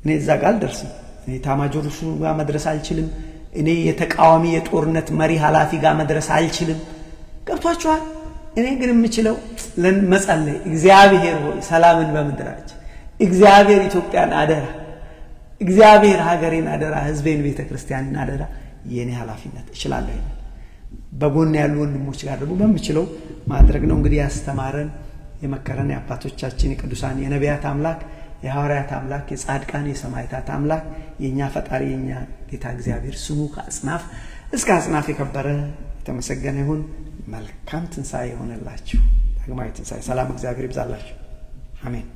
እኔ እዛ ጋር አልደርስም እኔ ኢታማጆር ሹሙ ጋር መድረስ አልችልም እኔ የተቃዋሚ የጦርነት መሪ ኃላፊ ጋር መድረስ አልችልም ገብቷችኋል እኔ ግን የምችለው ለመጸለይ እግዚአብሔር ሆይ ሰላምን በመድራችን እግዚአብሔር ኢትዮጵያን አደራ እግዚአብሔር ሀገሬን አደራ ህዝቤን ቤተክርስቲያንን አደራ የኔ ኃላፊነት እችላለሁ በጎን ያሉ ወንድሞች ጋር ደግሞ በመችለው ማድረግ ነው እንግዲህ ያስተማረን የመከረን የአባቶቻችን የቅዱሳን የነቢያት አምላክ የሐዋርያት አምላክ የጻድቃን የሰማዕታት አምላክ የኛ ፈጣሪ የኛ ጌታ እግዚአብሔር ስሙ ከአጽናፍ እስከ አጽናፍ የከበረ የተመሰገነ ይሁን መልካም ትንሣኤ ይሆንላችሁ ዳግማዊ ትንሣኤ ሰላም እግዚአብሔር ይብዛላችሁ አሜን